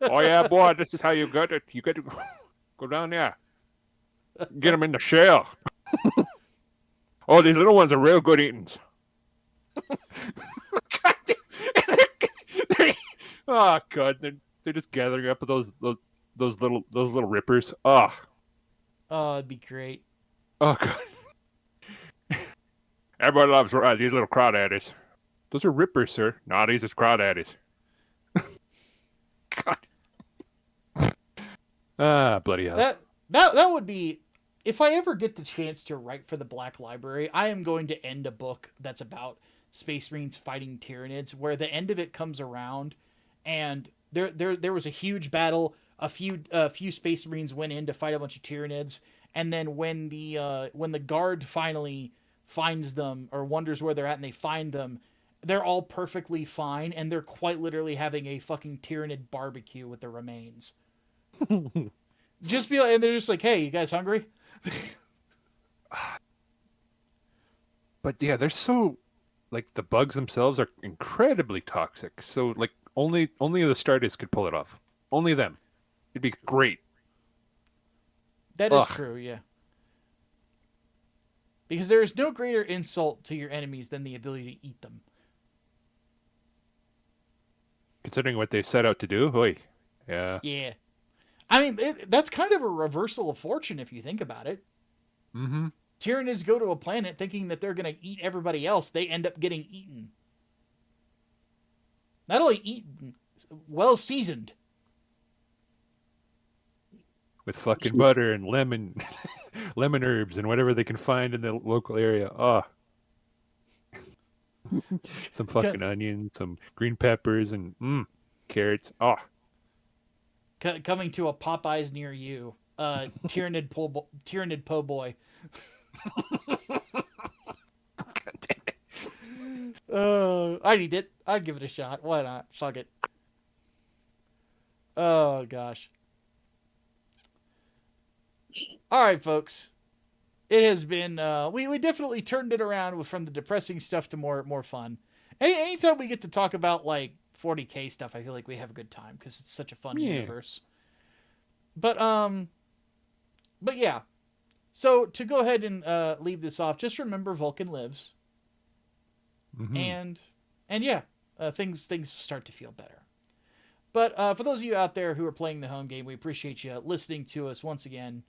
Oh yeah, boy! This is how you got it. You got to go down there, get them in the shell." Oh, these little ones are real good eatings. God damn. Oh God, they're just gathering up those little rippers. Oh, it'd be great. Oh God. Everybody loves these little crawdaddies. Those are rippers, sir. Nah, these are crawdaddies. God. Bloody hell. That would be, if I ever get the chance to write for the Black Library, I am going to end a book that's about Space Marines fighting Tyranids, where the end of it comes around, and there was a huge battle. A few Space Marines went in to fight a bunch of Tyranids, and then when the guard finally finds them or wonders where they're at, and they find them, they're all perfectly fine, and they're quite literally having a fucking Tyranid barbecue with the remains. Just be like, and they're just like, "Hey, you guys hungry?" But yeah, they're so, like, the bugs themselves are incredibly toxic. So like only the Astartes could pull it off. Only them. It'd be great. That is true, yeah. Because there is no greater insult to your enemies than the ability to eat them. Considering what they set out to do, oy. Yeah. Yeah. I mean, that's kind of a reversal of fortune if you think about it. Mm-hmm. Tyranids go to a planet thinking that they're going to eat everybody else. They end up getting eaten. Not only eaten, well seasoned. With fucking butter and lemon herbs and whatever they can find in the local area. Some fucking onions, some green peppers, and carrots. Coming to a Popeyes near you. Tyranid po' boy. God damn it. I'd eat it. I'd give it a shot. Why not? Fuck it. Oh, gosh. All right, folks. It has been... we definitely turned it around from the depressing stuff to more fun. Anytime we get to talk about, like, 40K stuff, I feel like we have a good time because it's such a fun universe. But yeah. So to go ahead and leave this off, just remember Vulcan lives. Mm-hmm. And yeah, things start to feel better. But for those of you out there who are playing the home game, we appreciate you listening to us once again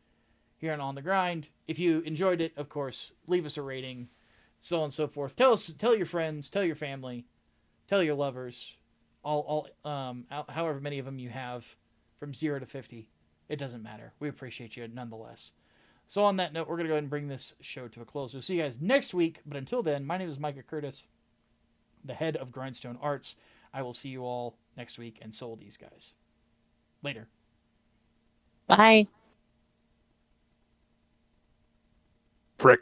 here on the Grind. If you enjoyed it, of course, leave us a rating, so on and so forth. Tell your friends, tell your family, tell your lovers, however many of them you have, from 0 to 50. It doesn't matter. We appreciate you nonetheless. So on that note, we're going to go ahead and bring this show to a close. We'll see you guys next week. But until then, my name is Micah Curtis, the head of Grindstone Arts. I will see you all next week, and so will these guys. Later. Bye. Frick.